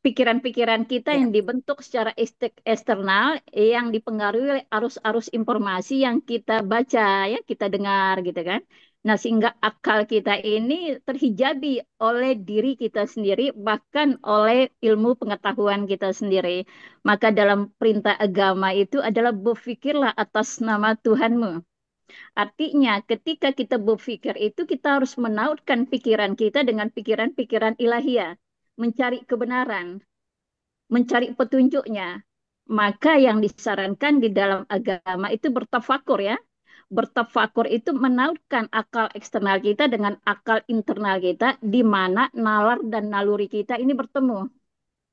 pikiran-pikiran kita Ya. yang dibentuk secara eksternal, yang dipengaruhi oleh arus-arus informasi yang kita baca ya, kita dengar gitu kan. Nah, sehingga akal kita ini terhijabi oleh diri kita sendiri, bahkan oleh ilmu pengetahuan kita sendiri. Maka dalam perintah agama itu adalah berpikirlah atas nama Tuhanmu. Artinya, ketika kita berpikir itu kita harus menautkan pikiran kita dengan pikiran-pikiran ilahiyah, mencari kebenaran, mencari petunjuknya. Maka yang disarankan di dalam agama itu bertafakur ya. Bertafakur itu menautkan akal eksternal kita dengan akal internal kita, di mana nalar dan naluri kita ini bertemu.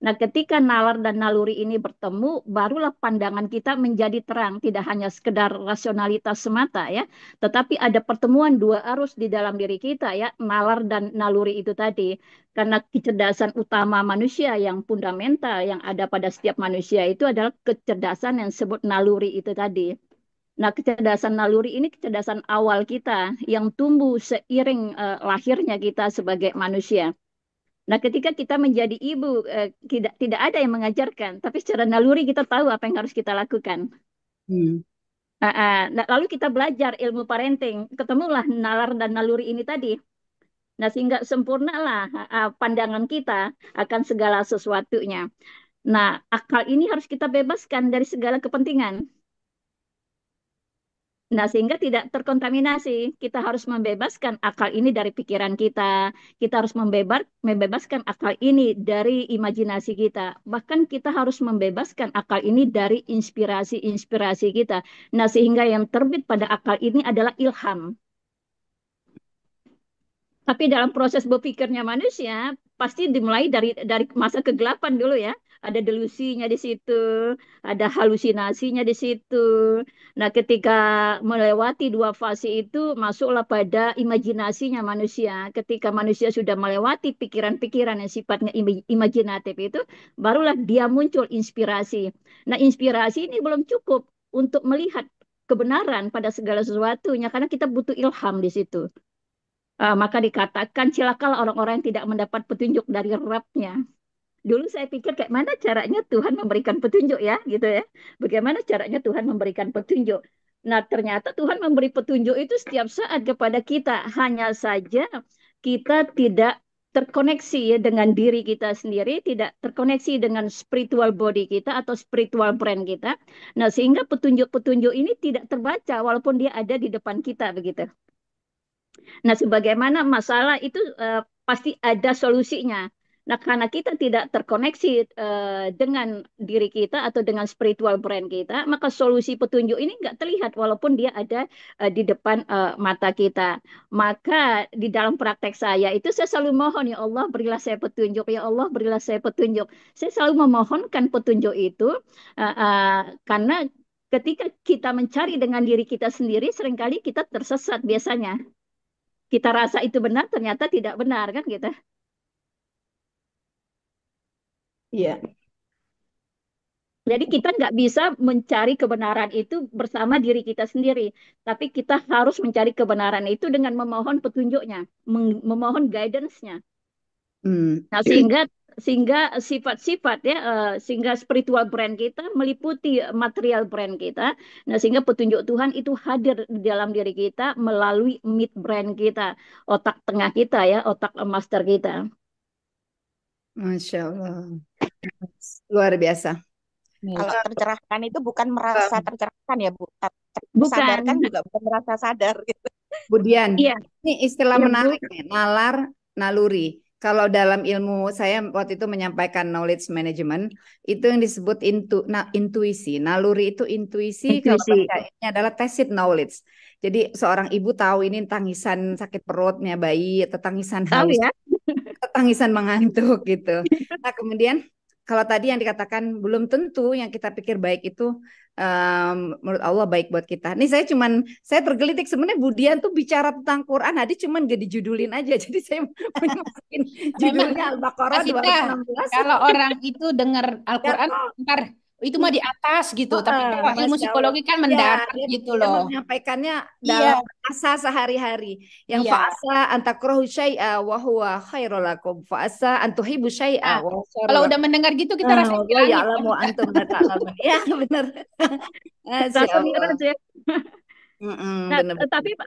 Nah, ketika nalar dan naluri ini bertemu, barulah pandangan kita menjadi terang, tidak hanya sekedar rasionalitas semata ya, tetapi ada pertemuan dua arus di dalam diri kita ya, nalar dan naluri itu tadi. Karena kecerdasan utama manusia yang fundamental yang ada pada setiap manusia itu adalah kecerdasan yang disebut naluri itu tadi. Nah, kecerdasan naluri ini kecerdasan awal kita yang tumbuh seiring lahirnya kita sebagai manusia. Nah, ketika kita menjadi ibu, tidak ada yang mengajarkan, tapi secara naluri kita tahu apa yang harus kita lakukan. Hmm. Nah, lalu kita belajar ilmu parenting, ketemulah nalar dan naluri ini tadi. Nah, sehingga sempurnalah pandangan kita akan segala sesuatunya. Nah, akal ini harus kita bebaskan dari segala kepentingan. Nah, sehingga tidak terkontaminasi. Kita harus membebaskan akal ini dari pikiran kita. Kita harus membebaskan akal ini dari imajinasi kita. Bahkan kita harus membebaskan akal ini dari inspirasi-inspirasi kita. Nah, sehingga yang terbit pada akal ini adalah ilham. Tapi dalam proses berpikirnya manusia pasti dimulai dari masa kegelapan dulu ya. Ada delusinya di situ, ada halusinasinya di situ. Nah, ketika melewati dua fase itu, masuklah pada imajinasinya manusia. Ketika manusia sudah melewati pikiran-pikiran yang sifatnya imajinatif itu, barulah dia muncul inspirasi. Nah, inspirasi ini belum cukup untuk melihat kebenaran pada segala sesuatunya, karena kita butuh ilham di situ. Maka dikatakan celakalah orang-orang yang tidak mendapat petunjuk dari Rabb-nya. Dulu saya pikir kayak mana caranya Tuhan memberikan petunjuk ya, gitu ya. Bagaimana caranya Tuhan memberikan petunjuk? Nah, ternyata Tuhan memberi petunjuk itu setiap saat kepada kita. Hanya saja kita tidak terkoneksi ya dengan diri kita sendiri, tidak terkoneksi dengan spiritual body kita atau spiritual brain kita. Nah, sehingga petunjuk-petunjuk ini tidak terbaca walaupun dia ada di depan kita begitu. Nah, sebagaimana masalah itu pasti ada solusinya. Nah, karena kita tidak terkoneksi dengan diri kita atau dengan spiritual brain kita, maka solusi petunjuk ini nggak terlihat walaupun dia ada di depan mata kita. Maka di dalam praktek saya itu saya selalu mohon, ya Allah berilah saya petunjuk, ya Allah berilah saya petunjuk. Saya selalu memohonkan petunjuk itu karena ketika kita mencari dengan diri kita sendiri, seringkali kita tersesat biasanya. Kita rasa itu benar, ternyata tidak benar kan gitu. Iya. Jadi kita nggak bisa mencari kebenaran itu bersama diri kita sendiri, tapi kita harus mencari kebenaran itu dengan memohon petunjuknya, memohon guidance-nya. Hmm. Nah, sehingga sifat-sifat ya, sehingga spiritual brand kita meliputi material brand kita. Nah, sehingga petunjuk Tuhan itu hadir di dalam diri kita melalui mid brand kita, otak tengah kita ya, otak master kita. Masya Allah. Luar biasa. Kalau tercerahkan itu bukan merasa tercerahkan ya Bu, Bukan, tersadarkan juga bukan merasa sadar gitu. Bu Dian, iya, ini istilah iya Bu. menarik nih, nalar, naluri. Kalau dalam ilmu saya waktu itu menyampaikan knowledge management, itu yang disebut intuisi. Naluri itu intuisi, kalau Intuisi. bahasa ini adalah tacit knowledge. Jadi seorang ibu tahu ini tangisan sakit perutnya bayi atau tangisan Tahu haus, ya? atau tangisan mengantuk gitu. Nah kemudian kalau tadi yang dikatakan belum tentu yang kita pikir baik itu menurut Allah baik buat kita. Nih saya tergelitik sebenarnya Budian tuh bicara tentang Quran, Adi cuman gak dijudulin aja. Jadi saya masukin Memang judulnya Al-Baqarah Mas Ita, 216. kalau orang itu dengar Al-Quran, Jatuh. ntar itu mah di atas gitu. Tapi kalau ilmu Masya Allah. psikologi kan Ya, mendarat dia, gitu dia loh. menyampaikannya Iya, dalam bahasa sehari-hari. Yang iya. fa'asa antakrohu syai'a wa huwa khairul lakum. Fa'asa antuhibu Nah, syai'a wa huwa syarrul kalau lakum. udah mendengar gitu kita rasanya di Wa langit, Mas ya'lamu Ita. antum la ta'lamun. Ya, benar. Masya Langsung Allah. miras ya. Nah, Benar-benar. tapi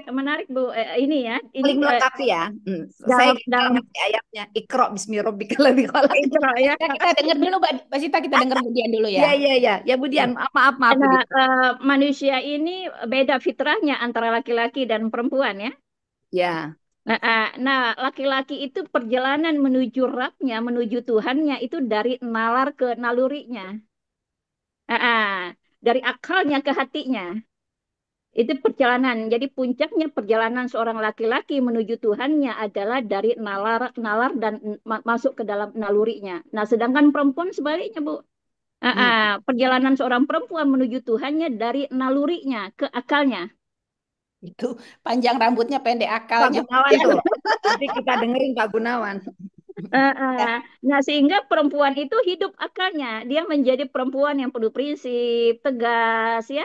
menarik Bu, ini ya, Saling ini melengkapi ya. Saya dalam ngerti ayatnya. Iqra bismi rabbikal ladzi khalaq. Isra ya. Kita dengar dulu, Mbak Sita, kita dengar Budian dulu Iya, ya. iya, iya. Ya Budian, maaf Nah, Budian. manusia ini beda fitrahnya antara laki-laki dan perempuan ya. Ya. Nah, laki-laki itu perjalanan menuju Rabbnya, menuju Tuhannya itu dari nalar ke nalurinya. Dari akalnya ke hatinya. Itu perjalanan. Jadi puncaknya perjalanan seorang laki-laki menuju Tuhannya adalah dari nalar dan masuk ke dalam nalurinya. Nah, sedangkan perempuan sebaliknya, Bu. Perjalanan seorang perempuan menuju Tuhannya dari nalurinya ke akalnya. Itu panjang rambutnya, pendek Pak akalnya. Gunawan tuh. Nanti kita dengerin Pak Gunawan. Ya. Nah, sehingga perempuan itu hidup akalnya. Dia menjadi perempuan yang penuh prinsip, tegas, ya.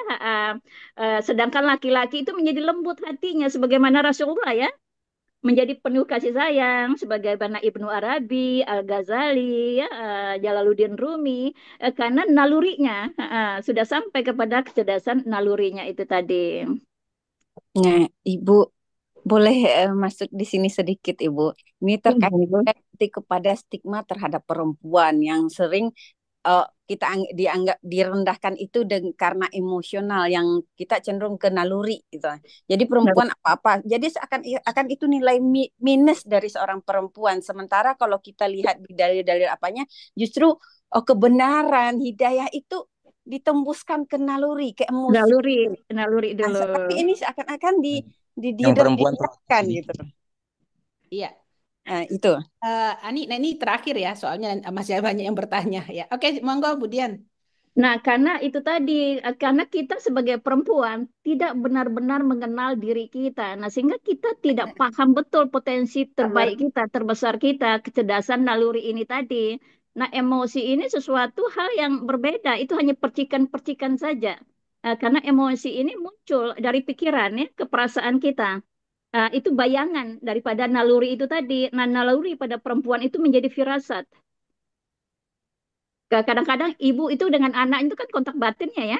Sedangkan laki-laki itu menjadi lembut hatinya, sebagaimana Rasulullah ya, menjadi penuh kasih sayang, sebagaimana Ibnu Arabi, Al-Ghazali, ya, Jalaluddin Rumi, karena nalurinya sudah sampai kepada kecerdasan nalurinya itu tadi. Nah, Ibu boleh masuk di sini sedikit, Ibu. Ini terkait kepada stigma terhadap perempuan yang sering kita dianggap direndahkan itu karena emosional yang kita cenderung ke naluri gitu. Jadi perempuan apa-apa. Jadi akan itu nilai minus dari seorang perempuan. Sementara kalau kita lihat di dalil-dalil apanya, justru kebenaran, hidayah itu ditembuskan ke naluri, ke emosi. Naluri Nah, dulu. seperti ini seakan-akan yang perempuan direndahkan gitu. Iya. Nah, itu. Ini terakhir ya, soalnya masih banyak yang bertanya ya. Oke, monggo Budian. Nah, karena itu tadi, karena kita sebagai perempuan tidak benar-benar mengenal diri kita. Nah, sehingga kita tidak paham betul potensi terbaik kita, terbesar kita, kecerdasan naluri ini tadi. Nah, emosi ini sesuatu hal yang berbeda. Itu hanya percikan-percikan saja. Karena emosi ini muncul dari pikiran ya, keperasaan kita. Itu bayangan daripada naluri itu tadi. Nah, naluri pada perempuan itu menjadi firasat. Kadang-kadang ibu itu dengan anak itu kan kontak batinnya ya.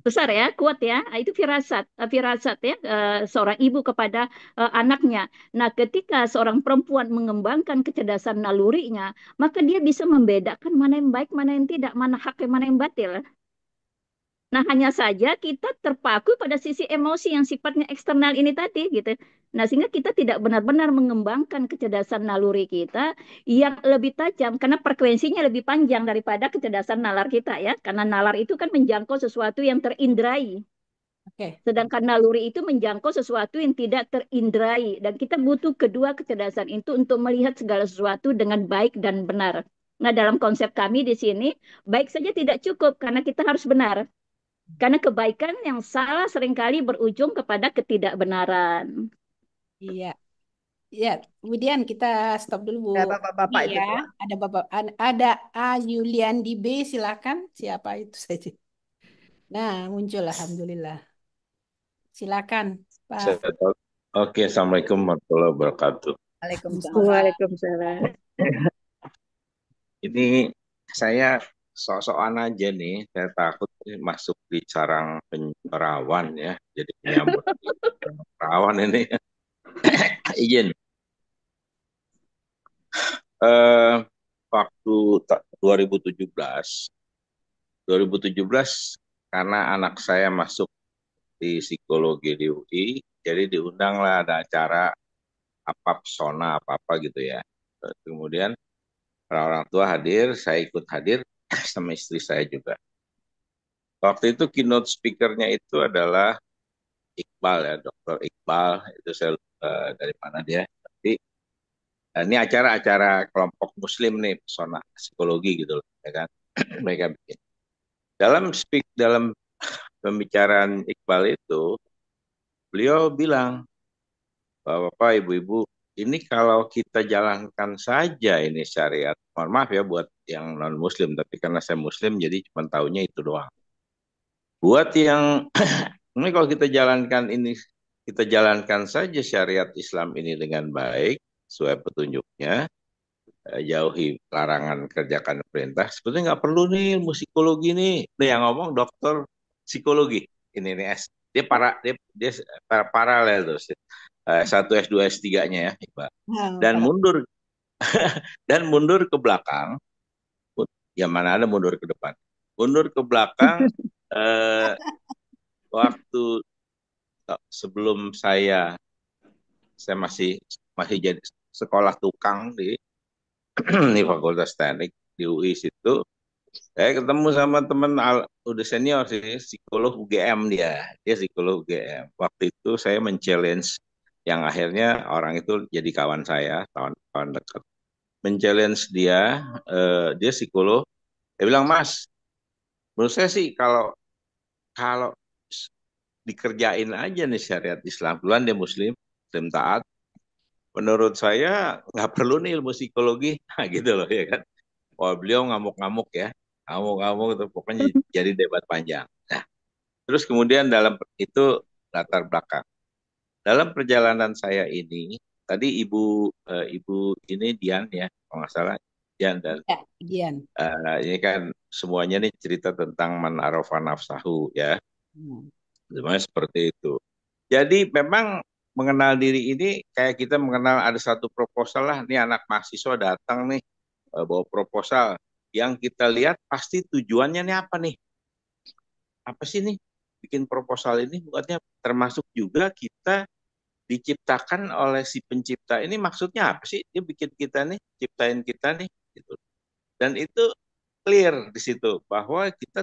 Besar ya, kuat ya. Itu firasat ya, seorang ibu kepada anaknya. Nah, ketika seorang perempuan mengembangkan kecerdasan nalurinya, maka dia bisa membedakan mana yang baik, mana yang tidak, mana hak, mana yang batil. Nah, hanya saja kita terpaku pada sisi emosi yang sifatnya eksternal ini tadi gitu. Nah, sehingga kita tidak benar-benar mengembangkan kecerdasan naluri kita yang lebih tajam karena frekuensinya lebih panjang daripada kecerdasan nalar kita ya. Karena nalar itu kan menjangkau sesuatu yang terindrai. Oke. Sedangkan naluri itu menjangkau sesuatu yang tidak terindrai dan kita butuh kedua kecerdasan itu untuk melihat segala sesuatu dengan baik dan benar. Nah, dalam konsep kami di sini, baik saja tidak cukup karena kita harus benar. Karena kebaikan yang salah seringkali berujung kepada ketidakbenaran. Iya. Ya, kemudian kita stop dulu Bu Ya, Bi bapak-bapak itu ya. tuh. Ada Bapak, ada A Yulian di B, silakan. Siapa itu saja? Nah, muncul Alhamdulillah. Silakan, Pak. Oke, Assalamualaikum warahmatullahi wabarakatuh. Waalaikumsalam. Waalaikumsalam. Ini saya sok-sokan aja nih, saya takut masuk di sarang perawan ya, jadi penyambut perawan ini. Izin. Eh, Waktu 2017 karena anak saya masuk di psikologi di UI, jadi diundanglah ada acara apa pesona apa gitu ya. Kemudian orang tua hadir, saya ikut hadir sama istri saya juga. Waktu itu keynote speaker-nya itu adalah Iqbal ya, Dokter Iqbal. Itu saya dari mana dia. Tapi ini acara-acara kelompok Muslim nih, pesona psikologi gitu loh, ya kan? Mereka bikin. Dalam pembicaraan Iqbal itu, beliau bilang bahwa Bapak, Ibu-ibu, ini kalau kita jalankan saja ini syariat. Mohon maaf ya buat yang non Muslim, tapi karena saya Muslim jadi cuma taunya itu doang. Buat yang ini kalau kita jalankan saja syariat Islam ini dengan baik sesuai petunjuknya, jauhi larangan kerjakan perintah. Sebetulnya nggak perlu nih ilmu psikologi nih. Nih yang ngomong dokter psikologi. Ini nih dia paralel terus. Satu S2 S3-nya ya, Iqbal. Nah, Dan Pak. mundur ke belakang, ya mana ada mundur ke depan. Mundur ke belakang waktu sebelum saya masih jadi sekolah tukang di Fakultas Teknik di UI situ. Saya ketemu sama teman udah senior sih, psikolog UGM dia psikolog UGM. Waktu itu saya men-challenge yang akhirnya orang itu jadi kawan saya, kawan dekat. Men-challenge dia psikolog. Dia bilang, Mas, menurut saya sih kalau kalau dikerjain aja nih syariat Islam, duluan dia Muslim taat. Menurut saya nggak perlu nih ilmu psikologi, nah, gitu loh ya kan. Wah beliau ngamuk-ngamuk ya, ngamuk-ngamuk itu pokoknya jadi debat panjang. Nah, terus kemudian dalam itu latar belakang. Dalam perjalanan saya ini, tadi ibu ini Dian ya, kalau nggak salah Dian dan Ya, Dian. ini kan semuanya nih cerita tentang man arafa nafsahu ya, Hmm. semuanya seperti itu. Jadi memang mengenal diri ini kayak kita mengenal ada satu proposal lah, nih anak mahasiswa datang nih bawa proposal, yang kita lihat pasti tujuannya nih apa nih? Apa sih nih bikin proposal ini? Buatnya termasuk juga kita diciptakan oleh si pencipta ini maksudnya apa sih? Dia bikin kita nih, ciptain kita nih, gitu. Dan itu clear di situ bahwa kita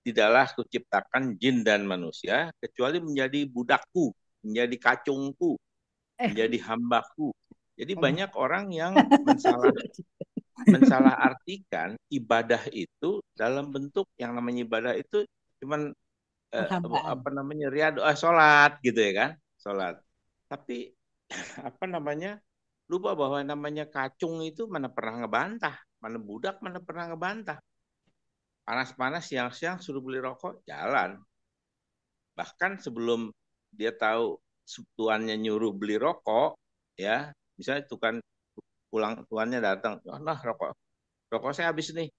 tidaklah kuciptakan jin dan manusia kecuali menjadi budakku, menjadi kacungku, menjadi hambaku. Jadi banyak orang yang mensalah artikan ibadah itu dalam bentuk yang namanya ibadah itu cuman Penghambaan. apa namanya sholat gitu ya kan, sholat. Tapi apa namanya lupa bahwa namanya kacung itu mana pernah ngebantah, mana budak mana pernah ngebantah. Panas-panas siang-siang suruh beli rokok jalan. Bahkan sebelum dia tahu tuannya nyuruh beli rokok, ya misalnya tuannya datang, oh, nah rokok saya habis nih.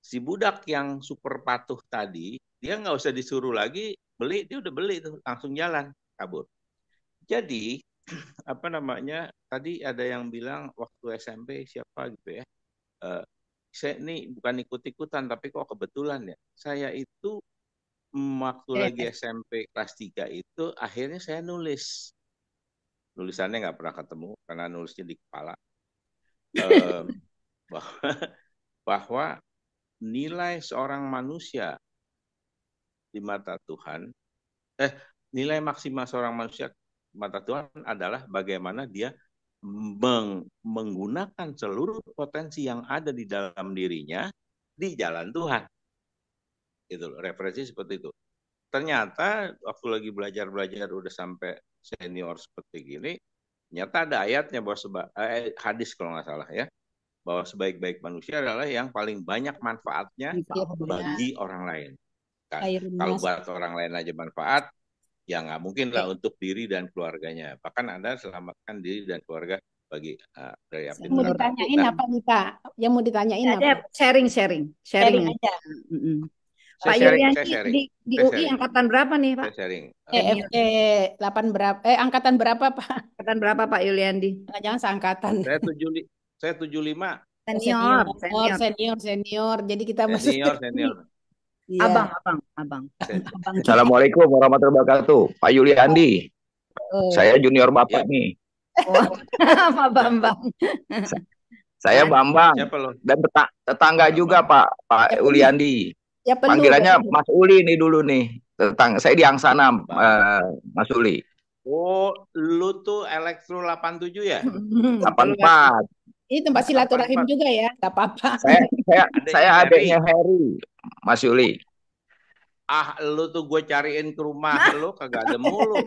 Si budak yang super patuh tadi, dia nggak usah disuruh lagi beli, dia udah beli tuh, langsung jalan kabur. Jadi apa namanya? Tadi ada yang bilang waktu SMP siapa gitu ya? Saya ini bukan ikut-ikutan, tapi kok kebetulan ya. Saya itu waktu lagi SMP kelas 3 itu akhirnya saya nulis. Nulisannya nggak pernah ketemu karena nulisnya di kepala. Bahwa nilai seorang manusia di mata Tuhan, nilai maksimal seorang manusia di mata Tuhan adalah bagaimana dia menggunakan seluruh potensi yang ada di dalam dirinya di jalan Tuhan. Gitu loh, referensi seperti itu. Ternyata waktu lagi belajar udah sampai senior seperti gini, Ternyata ada ayatnya bahwa hadis kalau nggak salah ya, bahwa sebaik-baik manusia adalah yang paling banyak manfaatnya bagi orang lain. Kan? Kalau buat orang lain aja manfaat, ya nggak mungkin lah untuk diri dan keluarganya. Bahkan Anda selamatkan diri dan keluarga bagi dari api Mau neraka. ditanyain apa nih Pak? Yang mau ditanyain Ada apa? sharing aja. Pak Yulianti di UI angkatan berapa nih Pak? Saya sharing. EFT 8 berapa? Angkatan berapa Pak? Angkatan berapa Pak Yulianti? Jangan seangkatan. Saya 75. Senior. Jadi kita masuk senior. Iya. Abang. Assalamualaikum warahmatullahi wabarakatuh. Pak Yuliandi. Saya junior Bapak nih. Pak Bambang. Saya Bambang. Dan tetangga juga Pak Yuliandi. Ya, panggilannya Mas Uli nih dulu nih. Saya di Angsana, Mas Uli. Oh, lu tuh Elektro 87 ya? 84. Ini tempat silaturahim juga ya, nggak apa-apa. Saya adiknya Harry, Mas Yuli. Lu tuh gue cariin ke rumah lu kagak ada mulu.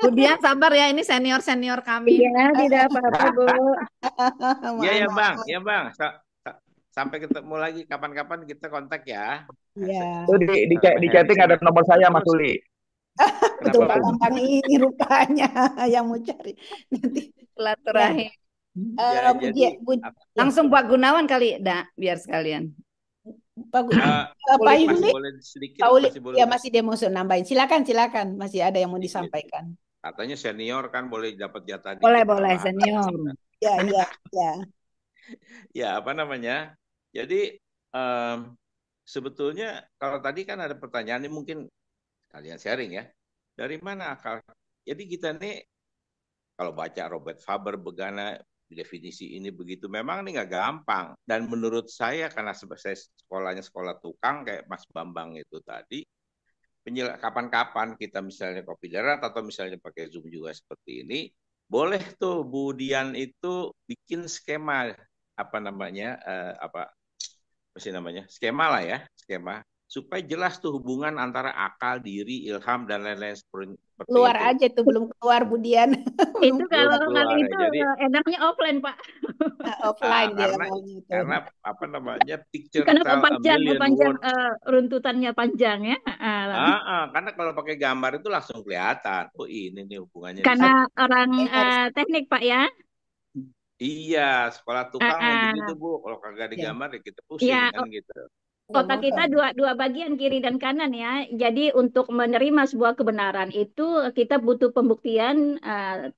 Budian sabar ya, ini senior kami. Iya, tidak apa-apa Bu. Iya ya bang. Sampai ketemu lagi kapan-kapan kita kontak ya. Iya. Itu di chatting ada nomor saya Mas Yuli. Betul Pak Bambang ini rupanya yang mau cari nanti silaturahim. Langsung Pak Gunawan kali, biar sekalian. Pak Yuli, ya masih dia mau nambahin. Silakan, masih ada yang mau disampaikan. Katanya senior kan boleh dapat jatah. Boleh senior. Ya. Ya apa namanya? Jadi sebetulnya kalau tadi kan ada pertanyaan ini mungkin kalian sharing ya. Dari mana akal? Jadi kita nih kalau baca Robert Faber Begana definisi ini begitu memang ini nggak gampang, dan menurut saya karena saya sekolahnya sekolah tukang kayak Mas Bambang itu tadi, kapan-kapan kita misalnya kopi darat atau misalnya pakai Zoom juga seperti ini, boleh tuh Bu Dian itu bikin skema skema lah ya, supaya jelas tuh hubungan antara akal, diri, ilham dan lain-lain seperti keluar itu. Aja tuh belum keluar Budian. Itu kalau itu jadi, enaknya offline Pak. Offline dia karena apa namanya picture kenapa panjang runtutannya panjang ya? Karena kalau pakai gambar itu langsung kelihatan. Oh ini nih hubungannya. Karena orang teknik Pak ya. Iya, sekolah tukang begitu Bu. Kalau kagak digambar ya kita pusing kan gitu. Otak kita dua bagian kiri dan kanan ya. Jadi untuk menerima sebuah kebenaran itu kita butuh pembuktian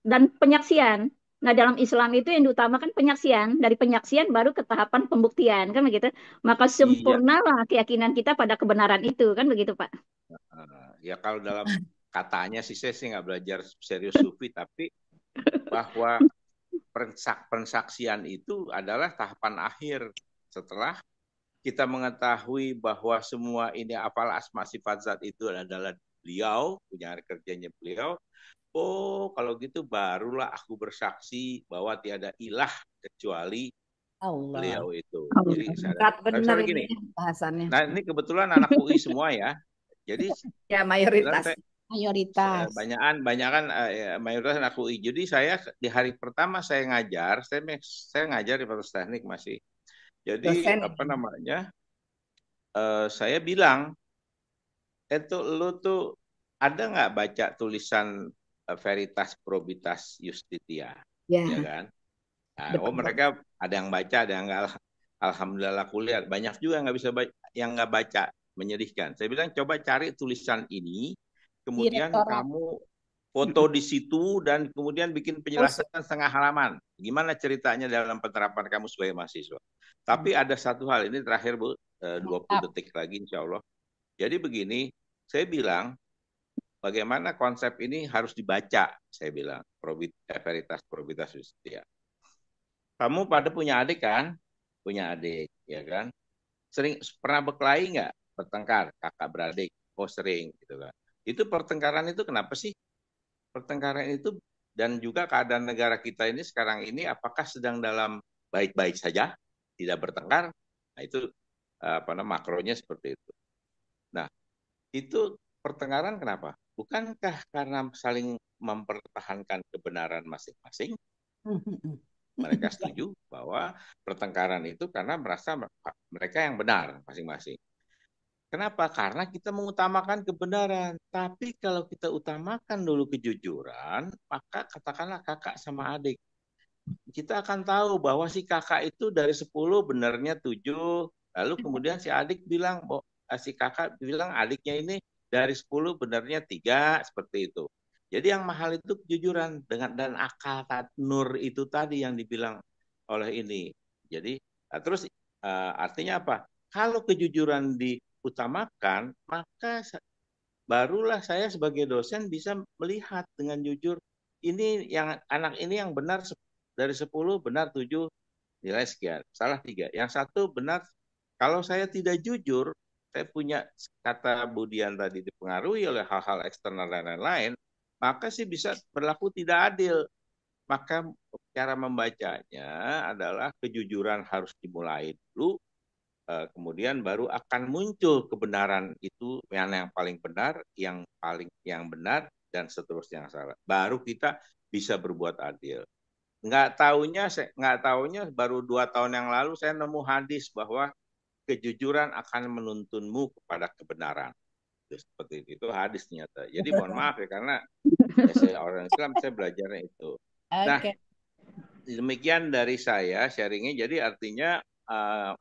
dan penyaksian. Nah dalam Islam itu yang diutamakan penyaksian. Dari penyaksian baru ke tahapan pembuktian kan begitu. Maka sempurnalah keyakinan kita pada kebenaran itu kan begitu Pak. Ya kalau dalam katanya sih saya nggak belajar serius sufi, tapi bahwa pensaksian itu adalah tahapan akhir setelah kita mengetahui bahwa semua ini apal asma sifat zat itu adalah beliau, punya kerjanya beliau. Oh, kalau gitu barulah aku bersaksi bahwa tiada ilah kecuali Allah. Beliau itu. Jadi benar gini bahasannya. Nah, ini kebetulan anak UI semua ya. Jadi ya mayoritas. Banyakan mayoritas anak UI. Jadi saya di hari pertama saya ngajar ngajar di Fakultas Teknik masih. Jadi saya bilang, lu tuh ada nggak baca tulisan Veritas Probitas Justitia, ya kan? Nah, mereka ada yang baca, ada yang nggak. Alhamdulillah kuliah banyak juga yang nggak baca, menyedihkan. Saya bilang coba cari tulisan ini, kemudian kamu foto di situ dan kemudian bikin penjelasan setengah halaman. Gimana ceritanya dalam penerapan kamu sebagai mahasiswa? Tapi ada satu hal, ini terakhir Bu, 20 detik lagi insya Allah. Jadi begini, saya bilang bagaimana konsep ini harus dibaca, saya bilang, Veritas Probitas Justitia. Kamu pada punya adik kan? Punya adik, ya kan? Pernah berkelahi nggak? Bertengkar, kakak beradik? Oh sering, gitu kan. Itu pertengkaran itu kenapa sih? Pertengkaran itu dan juga keadaan negara kita ini sekarang ini apakah sedang dalam baik-baik saja? Tidak bertengkar, nah itu makronya seperti itu. Nah, itu pertengkaran kenapa? Bukankah karena saling mempertahankan kebenaran masing-masing. Mereka setuju bahwa pertengkaran itu karena merasa mereka yang benar masing-masing. Kenapa? Karena kita mengutamakan kebenaran. Tapi kalau kita utamakan dulu kejujuran, maka katakanlah kakak sama adik. Kita akan tahu bahwa si kakak itu dari 10 benarnya 7. Lalu kemudian si adik bilang, si kakak bilang adiknya ini dari 10 benarnya 3, seperti itu. Jadi yang mahal itu kejujuran dan akal nur itu tadi yang dibilang oleh ini. Jadi terus artinya apa? Kalau kejujuran diutamakan, maka barulah saya sebagai dosen bisa melihat dengan jujur, ini yang anak ini yang benar dari 10 benar 7, nilai sekian, salah 3. Yang satu benar. Kalau saya tidak jujur, saya punya kata Budian tadi dipengaruhi oleh hal-hal eksternal dan lain-lain, maka sih bisa berlaku tidak adil. Maka cara membacanya adalah kejujuran harus dimulai dulu, kemudian baru akan muncul kebenaran itu, yang paling benar, yang benar, dan seterusnya yang salah. Baru kita bisa berbuat adil. Nggak taunya baru 2 tahun yang lalu saya nemu hadis bahwa kejujuran akan menuntunmu kepada kebenaran. Seperti itu hadis ternyata. Jadi mohon maaf ya, karena saya orang Islam, saya belajarnya itu. Nah, demikian dari saya sharingnya. Jadi artinya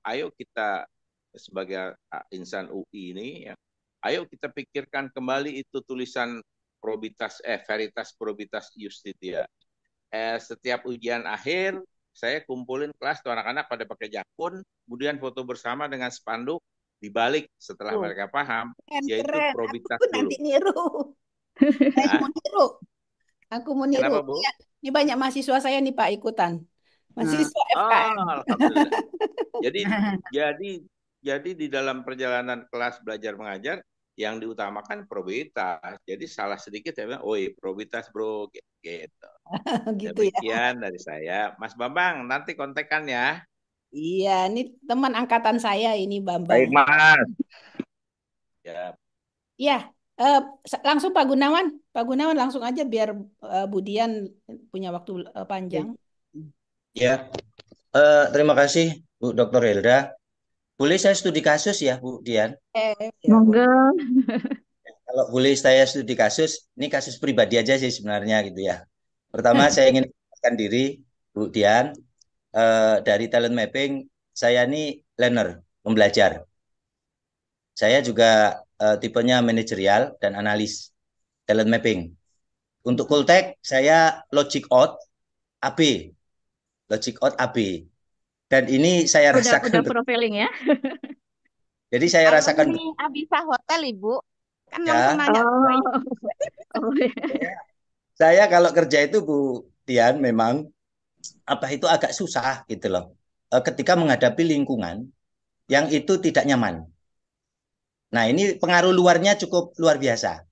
ayo kita sebagai insan UI ini, ya, ayo kita pikirkan kembali itu tulisan Veritas Probitas Justitia. Setiap ujian akhir saya kumpulin kelas tuh anak-anak pada pakai jakun, kemudian foto bersama dengan spanduk dibalik setelah mereka paham, yaitu Probitas aku dulu. Nanti niru. Saya mau niru. Aku mau niru. Kenapa, Bu? Ini banyak mahasiswa saya nih Pak ikutan. Mahasiswa FKM. Alhamdulillah. Jadi di dalam perjalanan kelas belajar mengajar yang diutamakan probitas. Jadi salah sedikit saya bilang, probitas bro, gitu. Gitu Demikian dari saya. Mas Bambang, nanti kontekan ya. Iya, ini teman angkatan saya ini Bambang. Baik, Mas. Ya. Iya, langsung Pak Gunawan. Pak Gunawan langsung aja biar Budian punya waktu panjang. Ya, terima kasih Bu Dr. Hilda. Boleh saya studi kasus ya Bu Dian? Monggo. Kalau boleh saya studi kasus, ini kasus pribadi aja sih sebenarnya gitu ya. Pertama saya ingin mengenalkan diri Bu Dian, dari talent mapping, saya ini learner, pembelajar. Saya juga tipenya manajerial dan analis talent mapping. Untuk Kultek saya logic out AB. Logic out AB. Dan ini saya rasakan. Udah profiling ya. Jadi saya rasakan. Ini Abisa Hotel Ibu. Kan ya. langsung nanya. Saya kalau kerja itu Bu Dian memang itu agak susah gitu loh. Ketika menghadapi lingkungan yang itu tidak nyaman. Nah, ini pengaruh luarnya cukup luar biasa.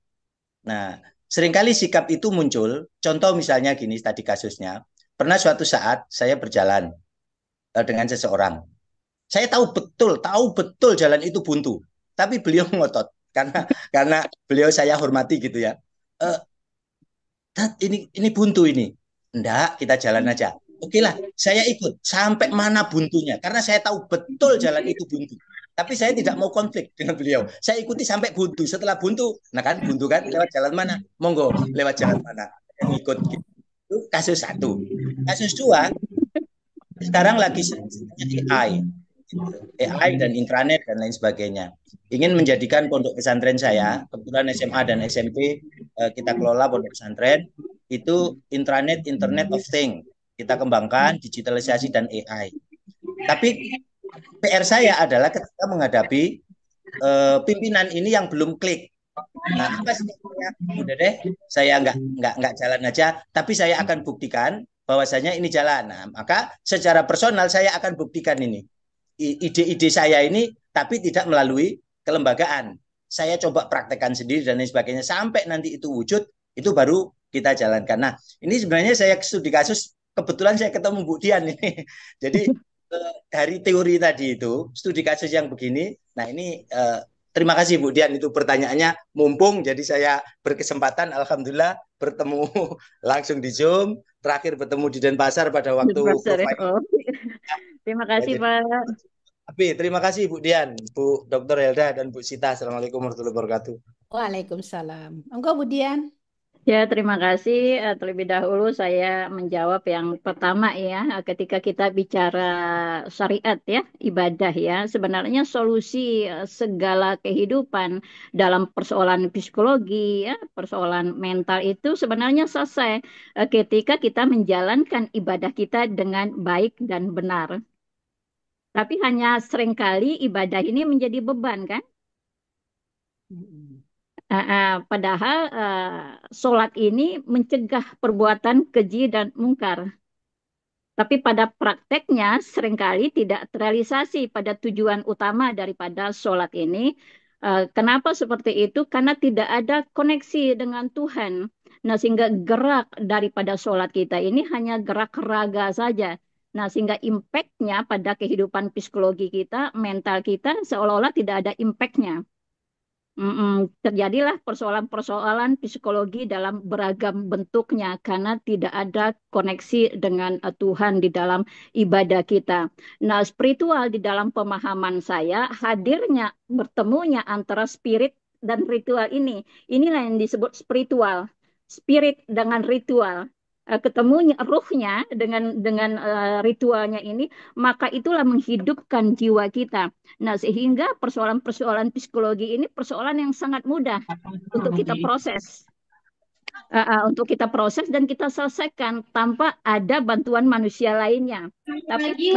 Nah, seringkali sikap itu muncul. Contoh misalnya gini tadi kasusnya. Pernah suatu saat saya berjalan dengan seseorang. Saya tahu betul jalan itu buntu. Tapi beliau ngotot karena beliau saya hormati gitu ya. Ini buntu ini. Enggak, kita jalan aja. Oke lah, saya ikut sampai mana buntunya karena saya tahu betul jalan itu buntu. Tapi saya tidak mau konflik dengan beliau. Saya ikuti sampai buntu. Setelah buntu, buntu kan lewat jalan mana? Monggo, lewat jalan mana? Yang ikut gitu. Itu kasus 1. Kasus 2, sekarang lagi AI dan intranet dan lain sebagainya. Ingin menjadikan pondok pesantren saya, kebetulan SMA dan SMP kita kelola pondok pesantren, itu intranet, Internet of Things. Kita kembangkan digitalisasi dan AI. Tapi PR saya adalah ketika menghadapi pimpinan ini yang belum klik. Nah, apa sebetulnya? Udah deh, saya nggak jalan aja, tapi saya akan buktikan bahwasanya ini jalan. Nah, maka secara personal saya akan buktikan ini ide-ide saya ini, tapi tidak melalui kelembagaan. Saya coba praktekkan sendiri dan lain sebagainya sampai nanti itu wujud, itu baru kita jalankan. Nah, ini sebenarnya saya studi kasus, kebetulan saya ketemu Bu Dian ini. Jadi dari teori tadi itu, studi kasus yang begini, nah ini terima kasih Bu Dian, itu pertanyaannya mumpung, jadi saya berkesempatan alhamdulillah bertemu langsung di Zoom, terakhir bertemu di Denpasar pada waktu Pasar ya. profile. Oh. Terima Ya, kasih jadi, Pak. tapi terima kasih Bu Dian, Bu Dr. Helda dan Bu Sita. Assalamualaikum warahmatullahi wabarakatuh. Waalaikumsalam. Enggak, Budian. Ya, terima kasih. Terlebih dahulu saya menjawab yang pertama ya, ketika kita bicara syariat ya, ibadah ya, sebenarnya solusi segala kehidupan dalam persoalan psikologi ya, persoalan mental itu sebenarnya selesai ketika kita menjalankan ibadah kita dengan baik dan benar. Tapi hanya seringkali ibadah ini menjadi beban kan? Padahal sholat ini mencegah perbuatan keji dan mungkar. Tapi pada prakteknya seringkali tidak terrealisasi pada tujuan utama daripada sholat ini. Kenapa seperti itu? Karena tidak ada koneksi dengan Tuhan. Nah, sehingga gerak daripada sholat kita ini hanya gerak raga saja. Nah, sehingga impact-nya pada kehidupan psikologi kita, mental kita, seolah-olah tidak ada impact-nya. Terjadilah persoalan-persoalan psikologi dalam beragam bentuknya karena tidak ada koneksi dengan Tuhan di dalam ibadah kita. Nah, spiritual di dalam pemahaman saya, hadirnya, bertemunya antara spirit dan ritual inilah yang disebut spiritual. Spirit dengan ritual. Ketemunya ruhnya dengan ritualnya ini, maka itulah menghidupkan jiwa kita. Nah, sehingga persoalan-persoalan psikologi ini persoalan yang sangat mudah untuk kita proses. Untuk kita proses dan kita selesaikan tanpa ada bantuan manusia lainnya. Tapi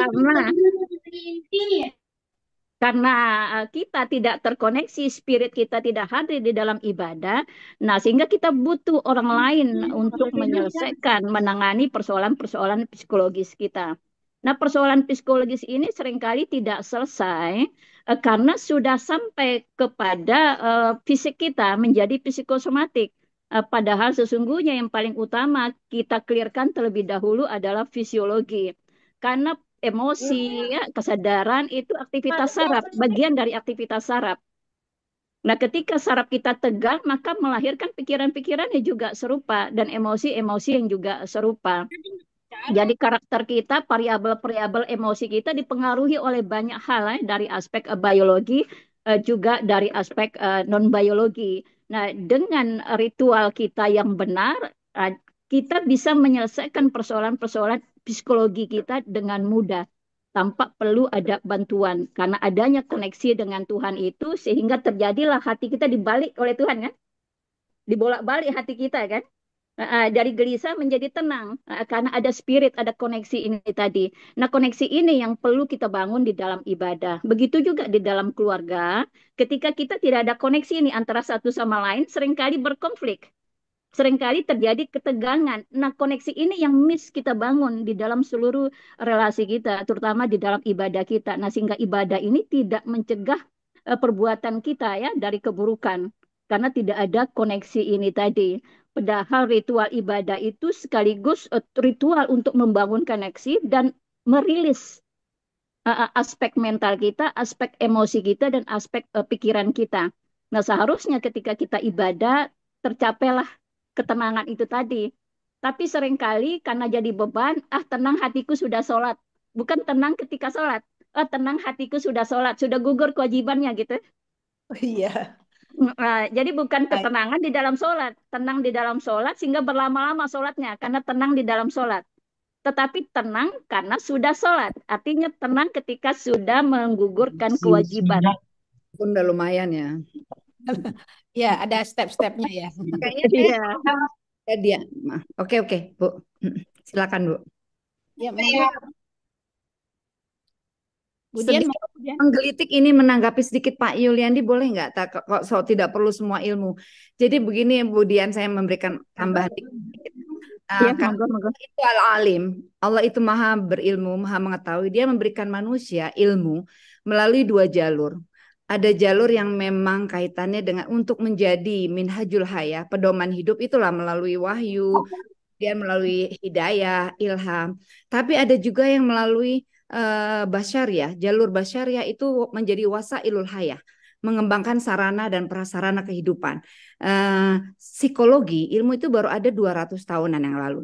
karena kita tidak terkoneksi, spirit kita tidak hadir di dalam ibadah, nah sehingga kita butuh orang lain untuk menyelesaikan, menangani persoalan-persoalan psikologis kita. Nah, persoalan psikologis ini seringkali tidak selesai karena sudah sampai kepada fisik kita menjadi psikosomatik. Padahal sesungguhnya yang paling utama kita clearkan terlebih dahulu adalah fisiologi. Karena emosi, ya, kesadaran itu aktivitas saraf, bagian dari aktivitas saraf. Nah, ketika saraf kita tegang, maka melahirkan pikiran-pikiran yang juga serupa dan emosi-emosi yang juga serupa. Jadi karakter kita, variabel-variabel emosi kita dipengaruhi oleh banyak hal dari aspek biologi, juga dari aspek non-biologi. Nah, dengan ritual kita yang benar, kita bisa menyelesaikan persoalan-persoalan psikologi kita dengan mudah tanpa perlu ada bantuan. Karena adanya koneksi dengan Tuhan itu sehingga terjadilah hati kita dibalik oleh Tuhan kan? Dibolak-balik hati kita kan? Dari gelisah menjadi tenang karena ada spirit, ada koneksi ini tadi. Nah, koneksi ini yang perlu kita bangun di dalam ibadah. Begitu juga di dalam keluarga, ketika kita tidak ada koneksi ini antara satu sama lain, seringkali berkonflik. Seringkali terjadi ketegangan. Nah, koneksi ini yang miss kita bangun di dalam seluruh relasi kita, terutama di dalam ibadah kita. Nah, sehingga ibadah ini tidak mencegah perbuatan kita ya dari keburukan. Karena tidak ada koneksi ini tadi. Padahal ritual ibadah itu sekaligus ritual untuk membangun koneksi dan merilis aspek mental kita, aspek emosi kita, dan aspek pikiran kita. Nah, seharusnya ketika kita ibadah, tercapailah ketenangan itu tadi. Tapi seringkali karena jadi beban, tenang hatiku sudah sholat. Bukan tenang ketika sholat. Tenang hatiku sudah sholat, sudah gugur kewajibannya gitu. Oh iya. Jadi bukan ketenangan di dalam sholat, tenang di dalam sholat sehingga berlama-lama sholatnya karena tenang di dalam sholat. Tetapi tenang karena sudah sholat, artinya tenang ketika sudah menggugurkan kewajiban. Pun udah lumayan ya. Ya, ada step-stepnya ya. Kayaknya dia. Oke, Bu. Silakan, Bu. Ya, Budian mau menggelitik ini menanggapi sedikit Pak Yuliandi, boleh nggak? Kok tidak perlu semua ilmu. Jadi begini Bu Dian, saya memberikan tambahan sedikit. Itu al-alim, Allah itu maha berilmu, maha mengetahui. Dia memberikan manusia ilmu melalui dua jalur. Ada jalur yang memang kaitannya dengan untuk menjadi minhajul hayah, pedoman hidup, itulah melalui wahyu, dia melalui hidayah, ilham. Tapi ada juga yang melalui basyariah, jalur basyariah itu menjadi wasailul hayah, mengembangkan sarana dan prasarana kehidupan. Psikologi, ilmu itu baru ada 200 tahunan yang lalu.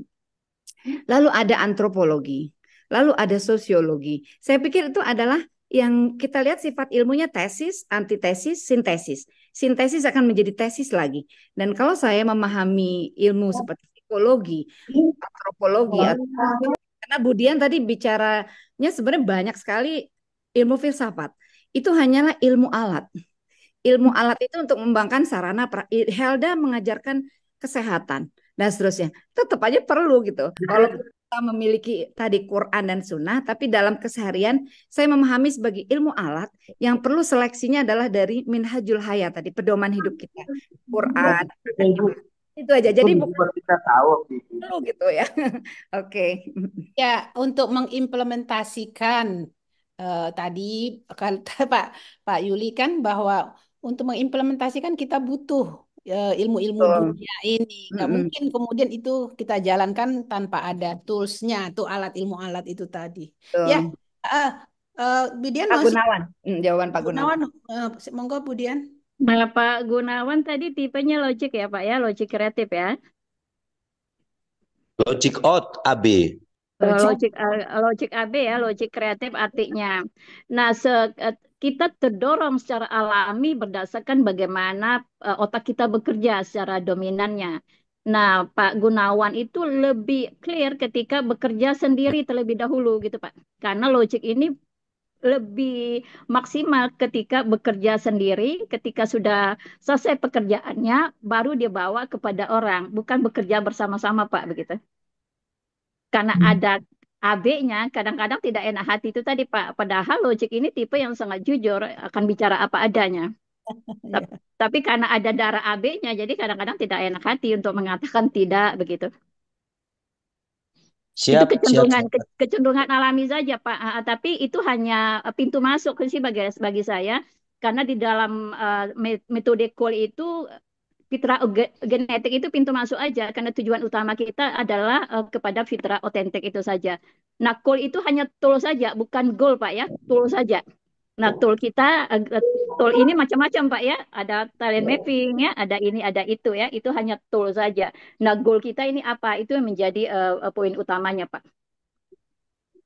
Lalu ada antropologi, lalu ada sosiologi. Saya pikir itu adalah yang kita lihat sifat ilmunya tesis, antitesis, sintesis. Sintesis akan menjadi tesis lagi. Dan kalau saya memahami ilmu seperti psikologi, antropologi, karena Budian tadi bicaranya sebenarnya banyak sekali ilmu filsafat. Itu hanyalah ilmu alat. Ilmu alat itu untuk mengembangkan sarana. Helda mengajarkan kesehatan dan seterusnya. Tetap aja perlu gitu. Kalau kita memiliki tadi Quran dan Sunnah, tapi dalam keseharian saya memahami sebagai ilmu alat yang perlu seleksinya adalah dari Minhajul Hayat tadi, pedoman hidup kita. Quran. Itu aja. Jadi bukan kita tahu perlu gitu ya. Oke. Ya, untuk mengimplementasikan tadi kata Pak Yuli kan bahwa untuk mengimplementasikan kita butuh ilmu-ilmu dunia ini. Nggak mungkin kemudian itu kita jalankan tanpa ada toolsnya, tuh alat ilmu alat itu tadi. Ya, Budian Pak masih Gunawan. Jawaban Pak Gunawan. Monggo Budian. Nah, Pak Gunawan tadi tipenya logik ya Pak ya, logik kreatif ya. Logic out AB. Logik AB ya, logik kreatif artinya. Nah, kita terdorong secara alami berdasarkan bagaimana otak kita bekerja secara dominannya. Nah, Pak Gunawan itu lebih clear ketika bekerja sendiri terlebih dahulu gitu Pak. Karena logik ini lebih maksimal ketika bekerja sendiri, ketika sudah selesai pekerjaannya, baru dia bawa kepada orang, bukan bekerja bersama-sama Pak begitu. Karena ada AB-nya, kadang-kadang tidak enak hati itu tadi Pak. Padahal logik ini tipe yang sangat jujur, akan bicara apa adanya. Tapi karena ada darah AB-nya, jadi kadang-kadang tidak enak hati untuk mengatakan tidak begitu. Itu kecenderungan alami saja Pak. Tapi itu hanya pintu masuk sih bagi saya. Karena di dalam metode Cole itu fitrah genetik itu pintu masuk aja karena tujuan utama kita adalah kepada fitrah otentik itu saja. Nah, goal itu hanya tool saja, bukan goal Pak ya, tool saja. Nah, tool kita tool ini macam-macam Pak ya, ada talent mapping ya, ada ini, ada itu ya, itu hanya tool saja. Nah, goal kita ini apa? Itu yang menjadi poin utamanya Pak.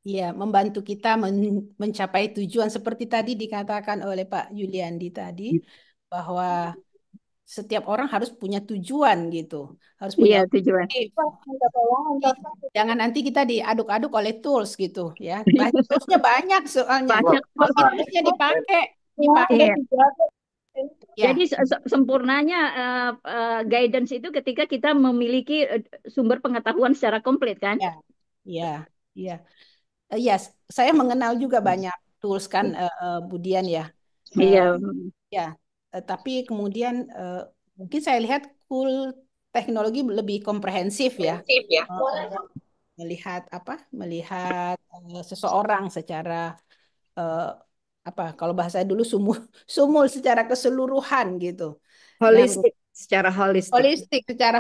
Iya, membantu kita mencapai tujuan seperti tadi dikatakan oleh Pak Yuliandi tadi bahwa setiap orang harus punya tujuan gitu, harus punya tujuan. Jangan nanti kita diaduk-aduk oleh tools gitu ya. Toolsnya banyak soalnya. Toolsnya dipakai. Ya. Jadi sempurnanya guidance itu ketika kita memiliki sumber pengetahuan secara komplit kan? Iya. Saya mengenal juga banyak tools kan, Budian ya. Iya. Ya. Tapi kemudian mungkin saya lihat teknologi lebih komprehensif ya. Melihat seseorang secara kalau bahasa dulu sumul secara keseluruhan gitu. Holistik, secara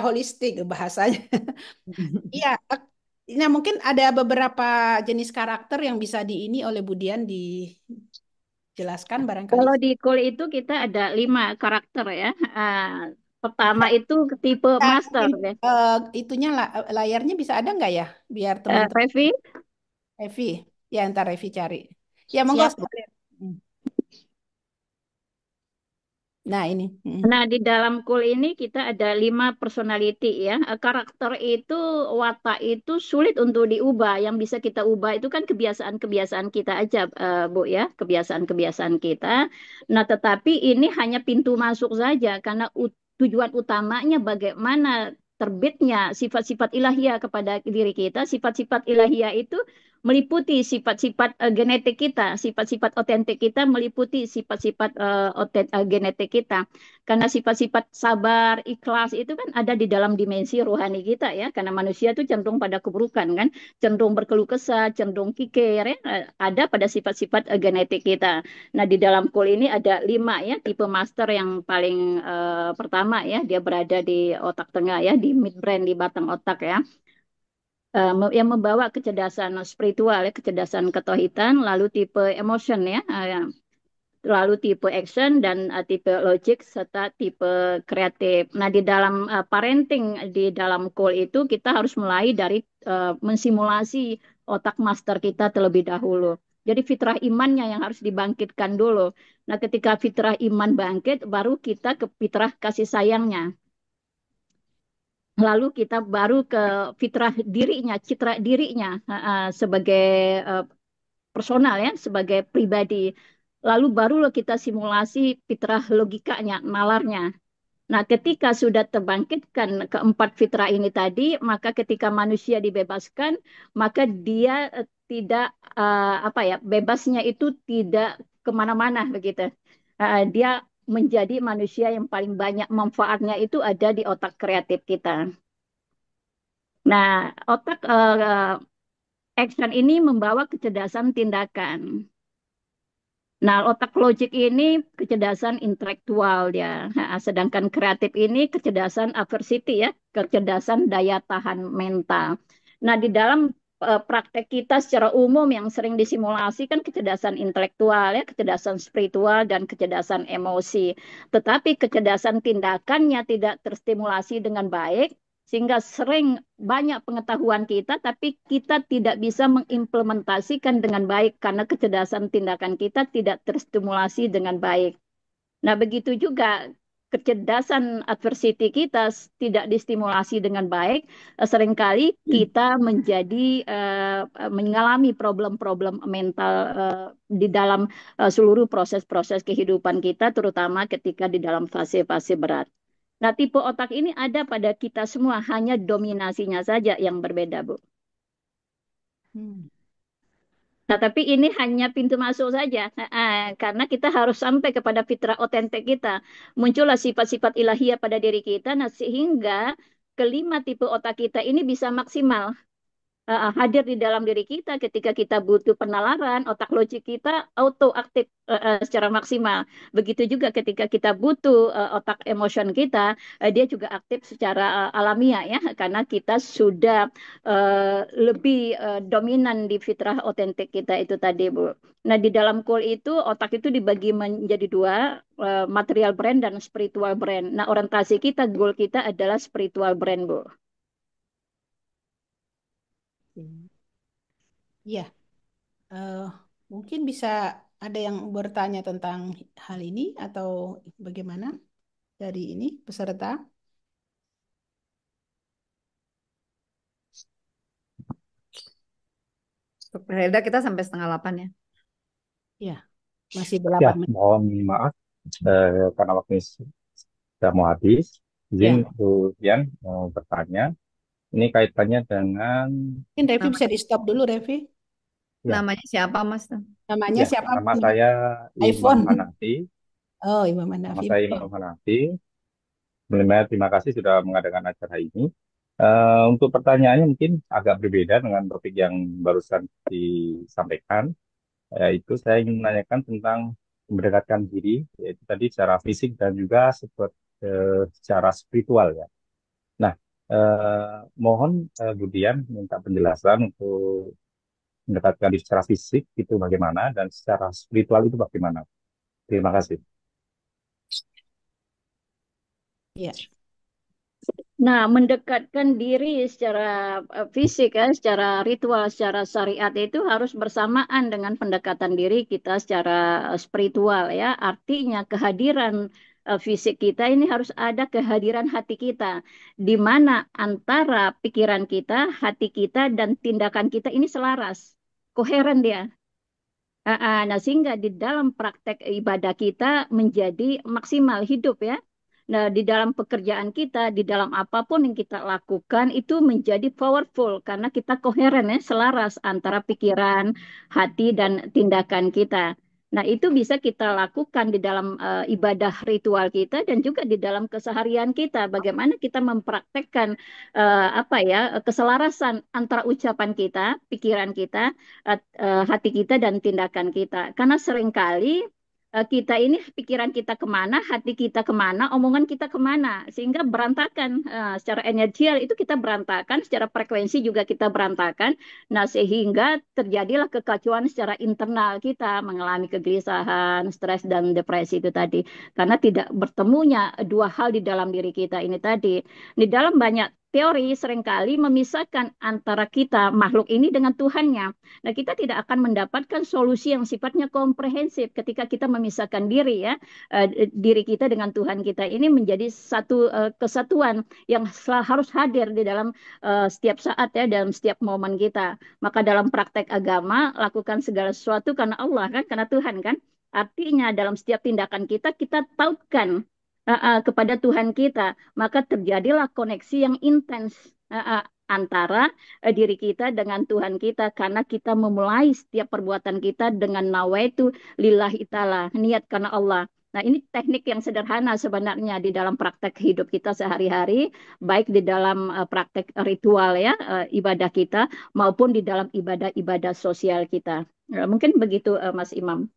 holistik bahasanya. Iya. Nah, mungkin ada beberapa jenis karakter yang bisa oleh Budian jelaskan barangkali. Kalau di Cole itu kita ada 5 karakter ya. Pertama itu tipe master ya. Itunya layarnya bisa ada nggak ya? Biar teman-teman. Revi. Ya, ntar Revi cari. Ya, monggo. Nah, ini. Nah, di dalam Cole ini kita ada 5 personality ya. Karakter itu, watak itu sulit untuk diubah. Yang bisa kita ubah itu kan kebiasaan-kebiasaan kita aja, Bu ya. Kebiasaan-kebiasaan kita. Nah, tetapi ini hanya pintu masuk saja. Karena tujuan utamanya bagaimana terbitnya sifat-sifat ilahiyah kepada diri kita. Sifat-sifat ilahiyah itu meliputi sifat-sifat genetik kita, sifat-sifat otentik kita meliputi sifat-sifat genetik kita. Karena sifat-sifat sabar, ikhlas itu kan ada di dalam dimensi rohani kita ya. Karena manusia itu cenderung pada keburukan kan, cenderung berkeluh kesah, cenderung kikir ya, ada pada sifat-sifat genetik kita. Nah, di dalam Cole ini ada 5 ya, tipe master yang paling pertama ya, dia berada di otak tengah ya, di midbrain, di batang otak ya. Yang membawa kecerdasan spiritual ya, kecerdasan ketauhidan, lalu tipe emotion ya. lalu tipe action dan tipe logic serta tipe kreatif. Nah, di dalam parenting di dalam goal itu kita harus mulai dari mensimulasi otak master kita terlebih dahulu. Jadi fitrah imannya yang harus dibangkitkan dulu. Nah, ketika fitrah iman bangkit, baru kita ke fitrah kasih sayangnya. Lalu kita baru ke fitrah dirinya, citra dirinya sebagai personal ya, sebagai pribadi. Lalu barulah kita simulasi fitrah logikanya, nalarnya. Nah, ketika sudah terbangkitkan keempat fitrah ini tadi, maka ketika manusia dibebaskan, maka dia tidak apa ya, bebasnya itu tidak kemana-mana begitu. Dia menjadi manusia yang paling banyak manfaatnya itu ada di otak kreatif kita. Nah, otak action ini membawa kecerdasan tindakan. Nah, otak logik ini kecerdasan intelektual ya. Nah, sedangkan kreatif ini kecerdasan aversity ya, kecerdasan daya tahan mental. Nah, di dalam praktek kita secara umum yang sering disimulasi kan kecerdasan intelektual ya, kecerdasan spiritual dan kecerdasan emosi. Tetapi kecerdasan tindakannya tidak terstimulasi dengan baik sehingga sering banyak pengetahuan kita, tapi kita tidak bisa mengimplementasikan dengan baik karena kecerdasan tindakan kita tidak terstimulasi dengan baik. Nah, begitu juga kecerdasan adversity kita tidak distimulasi dengan baik, seringkali kita menjadi mengalami problem-problem mental di dalam seluruh proses-proses kehidupan kita, terutama ketika di dalam fase-fase berat. Nah, tipe otak ini ada pada kita semua, hanya dominasinya saja yang berbeda, Bu. Nah, tapi ini hanya pintu masuk saja, karena kita harus sampai kepada fitrah otentik kita. Muncullah sifat-sifat ilahiyah pada diri kita, nah sehingga kelima tipe otak kita ini bisa maksimal. Hadir di dalam diri kita ketika kita butuh penalaran, otak logik kita auto aktif secara maksimal. Begitu juga ketika kita butuh otak emotion kita, dia juga aktif secara alamiah ya, karena kita sudah lebih dominan di fitrah otentik kita itu tadi, Bu. Nah, di dalam Kul itu otak itu dibagi menjadi dua, material brain dan spiritual brain. Nah, orientasi kita, goal kita adalah spiritual brain, Bu. Iya, mungkin bisa ada yang bertanya tentang hal ini atau bagaimana dari ini peserta? Reda, kita sampai 7:30 ya. Ya, masih Ya, 8 menit. mohon maaf karena waktunya sudah mau habis. Izin Ya, Bu Dian mau bertanya. Ini kaitannya dengan mungkin Revi Nama, bisa di stop dulu, Revi. ya, namanya siapa, Mas? Namanya ya, siapa? nama saya Imam iPhone. Hanafi. Oh, Imam Nama Hanafi. saya Imam Hanafi. Sebelumnya terima kasih sudah mengadakan acara ini. Untuk pertanyaannya mungkin agak berbeda dengan topik yang barusan disampaikan. Yaitu saya ingin menanyakan tentang mendekatkan diri, yaitu tadi secara fisik dan juga secara spiritual ya. Nah, mohon Bu Dian minta penjelasan untuk mendekatkan diri secara fisik itu bagaimana dan secara spiritual itu bagaimana. Terima kasih. Ya. Nah, mendekatkan diri secara fisik ya, secara ritual, secara syariat itu harus bersamaan dengan pendekatan diri kita secara spiritual ya. Artinya kehadiran fisik kita ini harus ada kehadiran hati kita, di mana antara pikiran kita, hati kita, dan tindakan kita ini selaras, koheren dia. Nah, sehingga di dalam praktek ibadah kita menjadi maksimal hidup ya. Nah, di dalam pekerjaan kita, di dalam apapun yang kita lakukan itu menjadi powerful karena kita koheren ya, selaras antara pikiran, hati, dan tindakan kita. Nah, itu bisa kita lakukan di dalam ibadah ritual kita dan juga di dalam keseharian kita. Bagaimana kita mempraktekkan apa ya, keselarasan antara ucapan kita, pikiran kita, hati kita, dan tindakan kita. Karena seringkali kita ini pikiran kita kemana, hati kita kemana, omongan kita kemana, sehingga berantakan secara energial itu kita berantakan, secara frekuensi juga kita berantakan. Nah, sehingga terjadilah kekacauan secara internal kita, mengalami kegelisahan, stres dan depresi itu tadi, karena tidak bertemunya dua hal di dalam diri kita ini tadi. Di dalam banyak teori seringkali memisahkan antara kita makhluk ini dengan Tuhannya. Nah, kita tidak akan mendapatkan solusi yang sifatnya komprehensif ketika kita memisahkan diri ya, diri kita dengan Tuhan kita ini menjadi satu kesatuan yang harus hadir di dalam setiap saat ya, dalam setiap momen kita. Maka dalam praktek agama lakukan segala sesuatu karena Allah kan, karena Tuhan kan. Artinya dalam setiap tindakan kita tautkan kepada Tuhan kita, maka terjadilah koneksi yang intens antara diri kita dengan Tuhan kita, karena kita memulai setiap perbuatan kita dengan nawaitu lillahi ta'ala, niat karena Allah. Nah, ini teknik yang sederhana sebenarnya di dalam praktek hidup kita sehari-hari, baik di dalam praktek ritual ya, ibadah kita, maupun di dalam ibadah-ibadah sosial kita. Mungkin begitu, Mas Imam.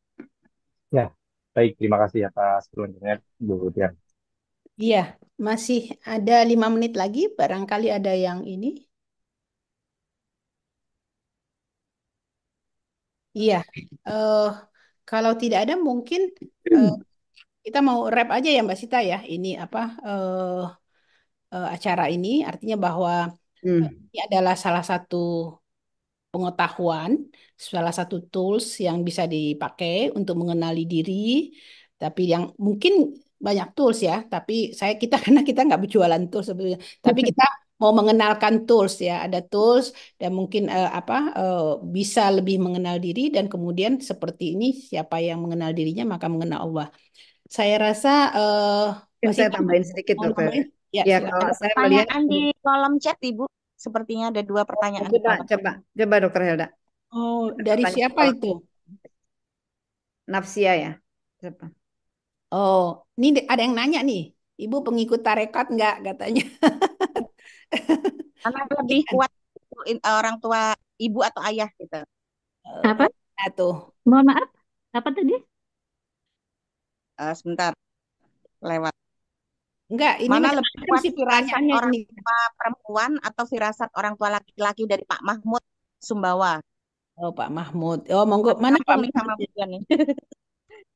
Ya, baik. Terima kasih atas pertanyaan Bu Dian. Iya, masih ada 5 menit lagi. Barangkali ada yang ini. Iya, eh, kalau tidak ada mungkin kita mau wrap aja ya Mbak Sita ya. Ini apa acara ini artinya bahwa ini adalah salah satu pengetahuan, salah satu tools yang bisa dipakai untuk mengenali diri. Tapi yang mungkin banyak tools ya, tapi kita karena kita nggak berjualan tools sebetulnya, tapi kita mau mengenalkan tools ya, ada tools dan mungkin bisa lebih mengenal diri dan kemudian seperti ini siapa yang mengenal dirinya maka mengenal Allah. Saya rasa Yang saya Sita tambahin sedikit, mau Dokter. nambahin? Ya, Ya, silakan. kalau saya melihat Pertanyaan di kolom chat, Ibu. Sepertinya ada 2 pertanyaan di kolom. coba Dokter Helda. Oh, dari Pertanyaan siapa kolom. itu? Nafsia ya. Siapa? Oh, ini ada yang nanya nih. Ibu pengikut tarekat nggak katanya? Mana lebih kuat orang tua ibu atau ayah gitu? Apa? Tuh. Mohon maaf, apa tadi? Sebentar, lewat. Enggak, ini Mana macam lebih macam kuat sih firasat pertanyaannya orang ini. tua perempuan atau firasat orang tua laki-laki dari Pak Mahmud Sumbawa? Oh, Pak Mahmud. Oh, monggo. Mana Pak Langsung nih sama Mahmud? Bu Dian nih.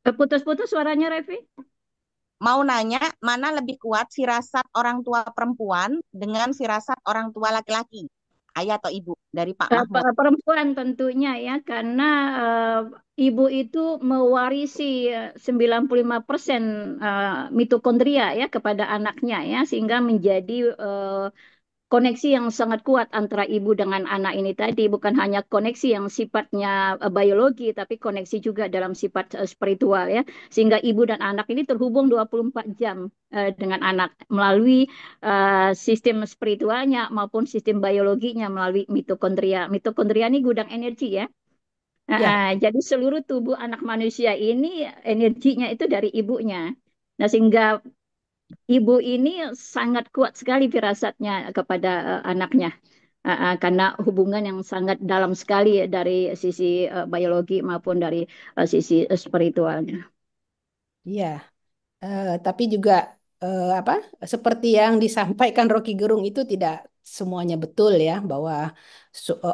Putus-putus suaranya, Revi. Mau nanya, mana lebih kuat firasat orang tua perempuan dengan firasat orang tua laki-laki? Ayah atau ibu dari Pak Mahmud? Perempuan tentunya ya, karena ibu itu mewarisi 95% mitokondria ya kepada anaknya ya, sehingga menjadi koneksi yang sangat kuat antara ibu dengan anak ini tadi, bukan hanya koneksi yang sifatnya biologi, tapi koneksi juga dalam sifat spiritual ya, sehingga ibu dan anak ini terhubung 24 jam dengan anak melalui sistem spiritualnya maupun sistem biologinya melalui mitokondria. Mitokondria ini gudang energi ya. Ya. Jadi seluruh tubuh anak manusia ini energinya itu dari ibunya. Nah, sehingga ibu ini sangat kuat sekali firasatnya kepada anaknya. Karena hubungan yang sangat dalam sekali dari sisi biologi maupun dari sisi spiritualnya. Iya. Tapi juga apa? Seperti yang disampaikan Rocky Gerung itu tidak semuanya betul ya, bahwa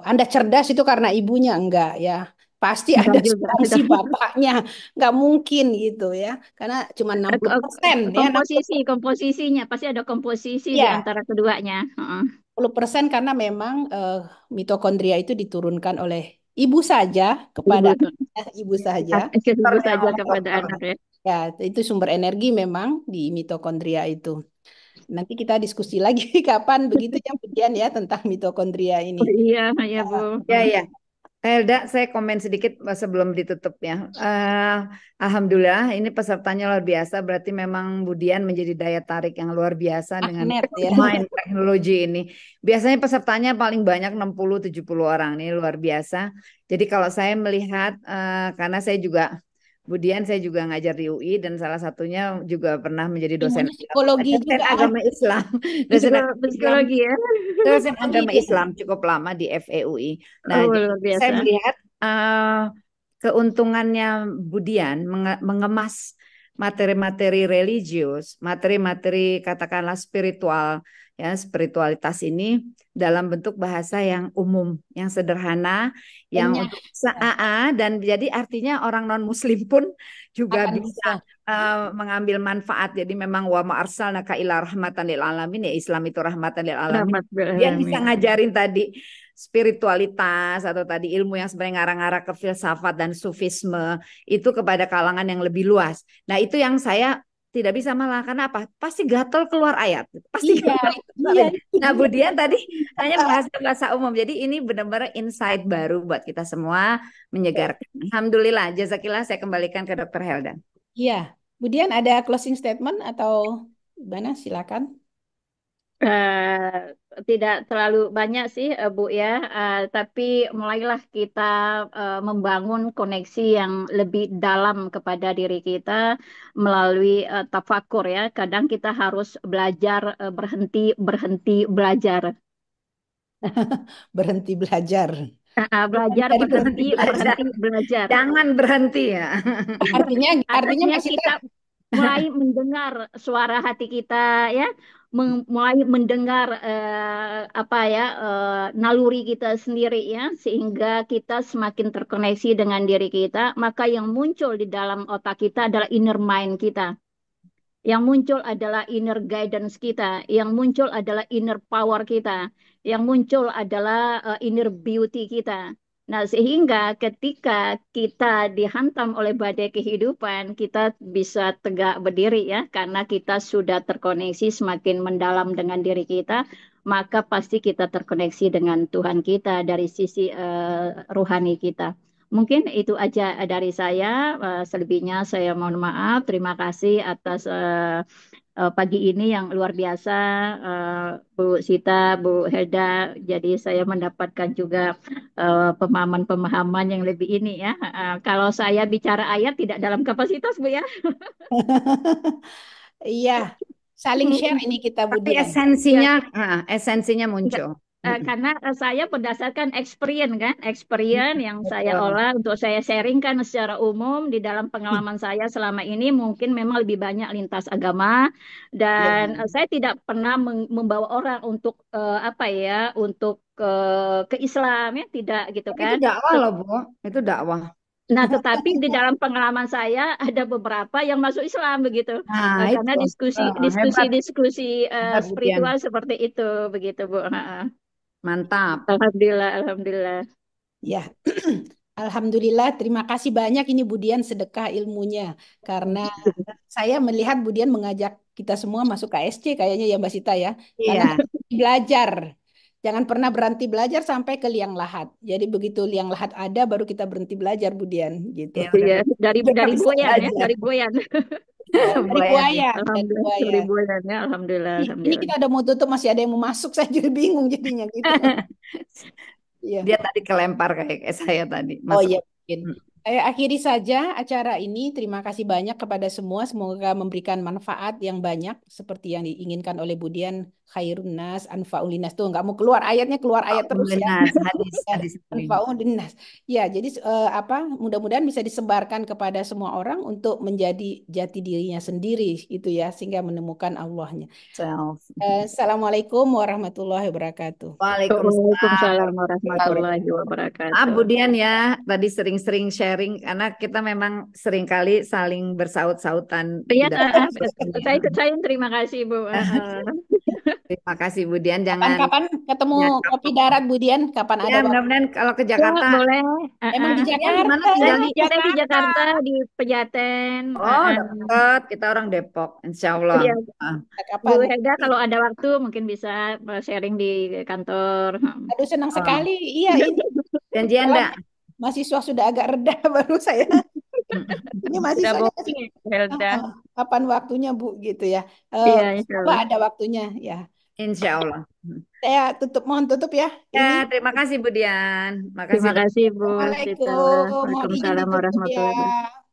Anda cerdas itu karena ibunya enggak ya. Pasti ada Enggak juga. si bapaknya, nggak mungkin gitu ya, karena cuma 60% ya. Komposisinya pasti ada komposisi di Ya, antara keduanya. 10% karena memang mitokondria itu diturunkan oleh ibu saja kepada ibu saja. Ibu saja kepada anak ya. Ya, itu sumber energi memang di mitokondria itu. Nanti kita diskusi lagi kapan begitu ya Budian ya tentang mitokondria ini. Oh, iya, ya Bu. Ya. Helda, saya komen sedikit sebelum ditutup ya. Alhamdulillah, ini pesertanya luar biasa. Berarti memang Budian menjadi daya tarik yang luar biasa dengan ya. main teknologi ini. Biasanya pesertanya paling banyak 60-70 orang. Ini luar biasa. Jadi kalau saya melihat, karena saya juga Budian, saya juga ngajar di UI dan salah satunya juga pernah menjadi dosen psikologi juga agama Islam. Dosen psikologi ya. Dosen agama Islam cukup lama di FEUI. Nah, jadi saya melihat keuntungannya Budian mengemas materi-materi religius, materi-materi katakanlah spiritual, ya spiritualitas ini dalam bentuk bahasa yang umum, yang sederhana, yang untuk dan jadi artinya orang non Muslim pun juga bisa mengambil manfaat. Jadi memang wa ma arsalnaka illa rahmatan lil alamin, ya Islam itu rahmatan lil alamin. Dia bisa ngajarin tadi spiritualitas atau tadi ilmu yang sebenarnya ngarang-ngarang ke filsafat dan sufisme itu kepada kalangan yang lebih luas. Nah, itu yang saya tidak bisa malah karena apa? Pasti gatel keluar ayat. Pasti gatel keluar ayat. Nah, Budian tadi hanya bahasa umum. Jadi ini benar-benar insight baru buat kita semua, menyegarkan. Alhamdulillah, jazakillah, saya kembalikan ke Dr. Helda. Iya, Budian ada closing statement atau gimana? Silakan. Tidak terlalu banyak sih Bu ya, tapi mulailah kita membangun koneksi yang lebih dalam kepada diri kita melalui tafakur ya. Kadang kita harus belajar berhenti belajar. Berhenti belajar. Belajar berhenti belajar. Jangan berhenti ya. Artinya kita mulai mendengar suara hati kita ya, mulai mendengar naluri kita sendiri ya, sehingga kita semakin terkoneksi dengan diri kita. Maka yang muncul di dalam otak kita adalah inner mind kita, yang muncul adalah inner guidance kita, yang muncul adalah inner power kita, yang muncul adalah inner beauty kita. Nah, sehingga ketika kita dihantam oleh badai kehidupan, kita bisa tegak berdiri ya, karena kita sudah terkoneksi semakin mendalam dengan diri kita, maka pasti kita terkoneksi dengan Tuhan kita dari sisi rohani kita. Mungkin itu aja dari saya, selebihnya saya mohon maaf, terima kasih atas pagi ini yang luar biasa, Bu Sita, Bu Helda. Jadi saya mendapatkan juga pemahaman-pemahaman yang lebih ini ya. Kalau saya bicara ayat tidak dalam kapasitas Bu ya. Iya, saling share ini kita Tapi Budian. esensinya muncul. Karena saya berdasarkan experience yang saya olah untuk saya sharingkan secara umum di dalam pengalaman saya selama ini, mungkin memang lebih banyak lintas agama dan saya tidak pernah membawa orang untuk untuk ke Islam ya, tidak gitu kan. Itu dakwah loh Bu, itu dakwah. Nah, tetapi di dalam pengalaman saya ada beberapa yang masuk Islam begitu, karena diskusi spiritual seperti itu begitu Bu. Mantap. Alhamdulillah. Ya, Alhamdulillah. Terima kasih banyak ini Budian sedekah ilmunya. Karena saya melihat Budian mengajak kita semua masuk KSC kayaknya ya Mbak Sita ya. Karena belajar. Jangan pernah berhenti belajar sampai ke liang lahat. Jadi begitu liang lahat ada baru kita berhenti belajar Budian gitu. Iya, dari Boyan ya, dari Boyan. Alhamdulillah. Ini kita udah mau tutup masih ada yang mau masuk, saya jadi bingung jadinya gitu. Dia tadi kelempar kayak saya tadi. Oh iya mungkin. Saya akhiri saja acara ini. Terima kasih banyak kepada semua. Semoga memberikan manfaat yang banyak seperti yang diinginkan oleh Budian. Khairun nas, anfa'ul linnas. Tuh nggak mau keluar ayatnya, keluar ayat terus ya. Hadis. Anfa'ul linnas. Ya, jadi mudah-mudahan bisa disebarkan kepada semua orang untuk menjadi jati dirinya sendiri gitu ya, sehingga menemukan Allahnya. Assalamualaikum warahmatullahi wabarakatuh. Waalaikumsalam warahmatullahi wabarakatuh. Budian ya, tadi sering-sering sharing karena kita memang seringkali saling bersaut-sautan. Iya, saya terima kasih Bu. Terima kasih Budian. Kapan ketemu kopi darat Budian? Kapan ada? Mudah-mudahan kalau ke Jakarta. Boleh. Emang di Jakarta? Saya di Jakarta di Pejaten. Dekat. Kita orang Depok, Insya Allah. Iya. Bu Helda kalau ada waktu mungkin bisa sharing di kantor. Aduh senang sekali. Iya ini. Janjian enggak? Mahasiswa sudah agak reda baru saya. Ini mahasiswa Helda. Kapan waktunya Bu gitu ya? Iya, ada waktunya ya. Insya Allah. Saya mohon tutup ya. Ya, terima kasih Budian. Terima kasih Bu. Waalaikumsalam warahmatullahi wabarakatuh.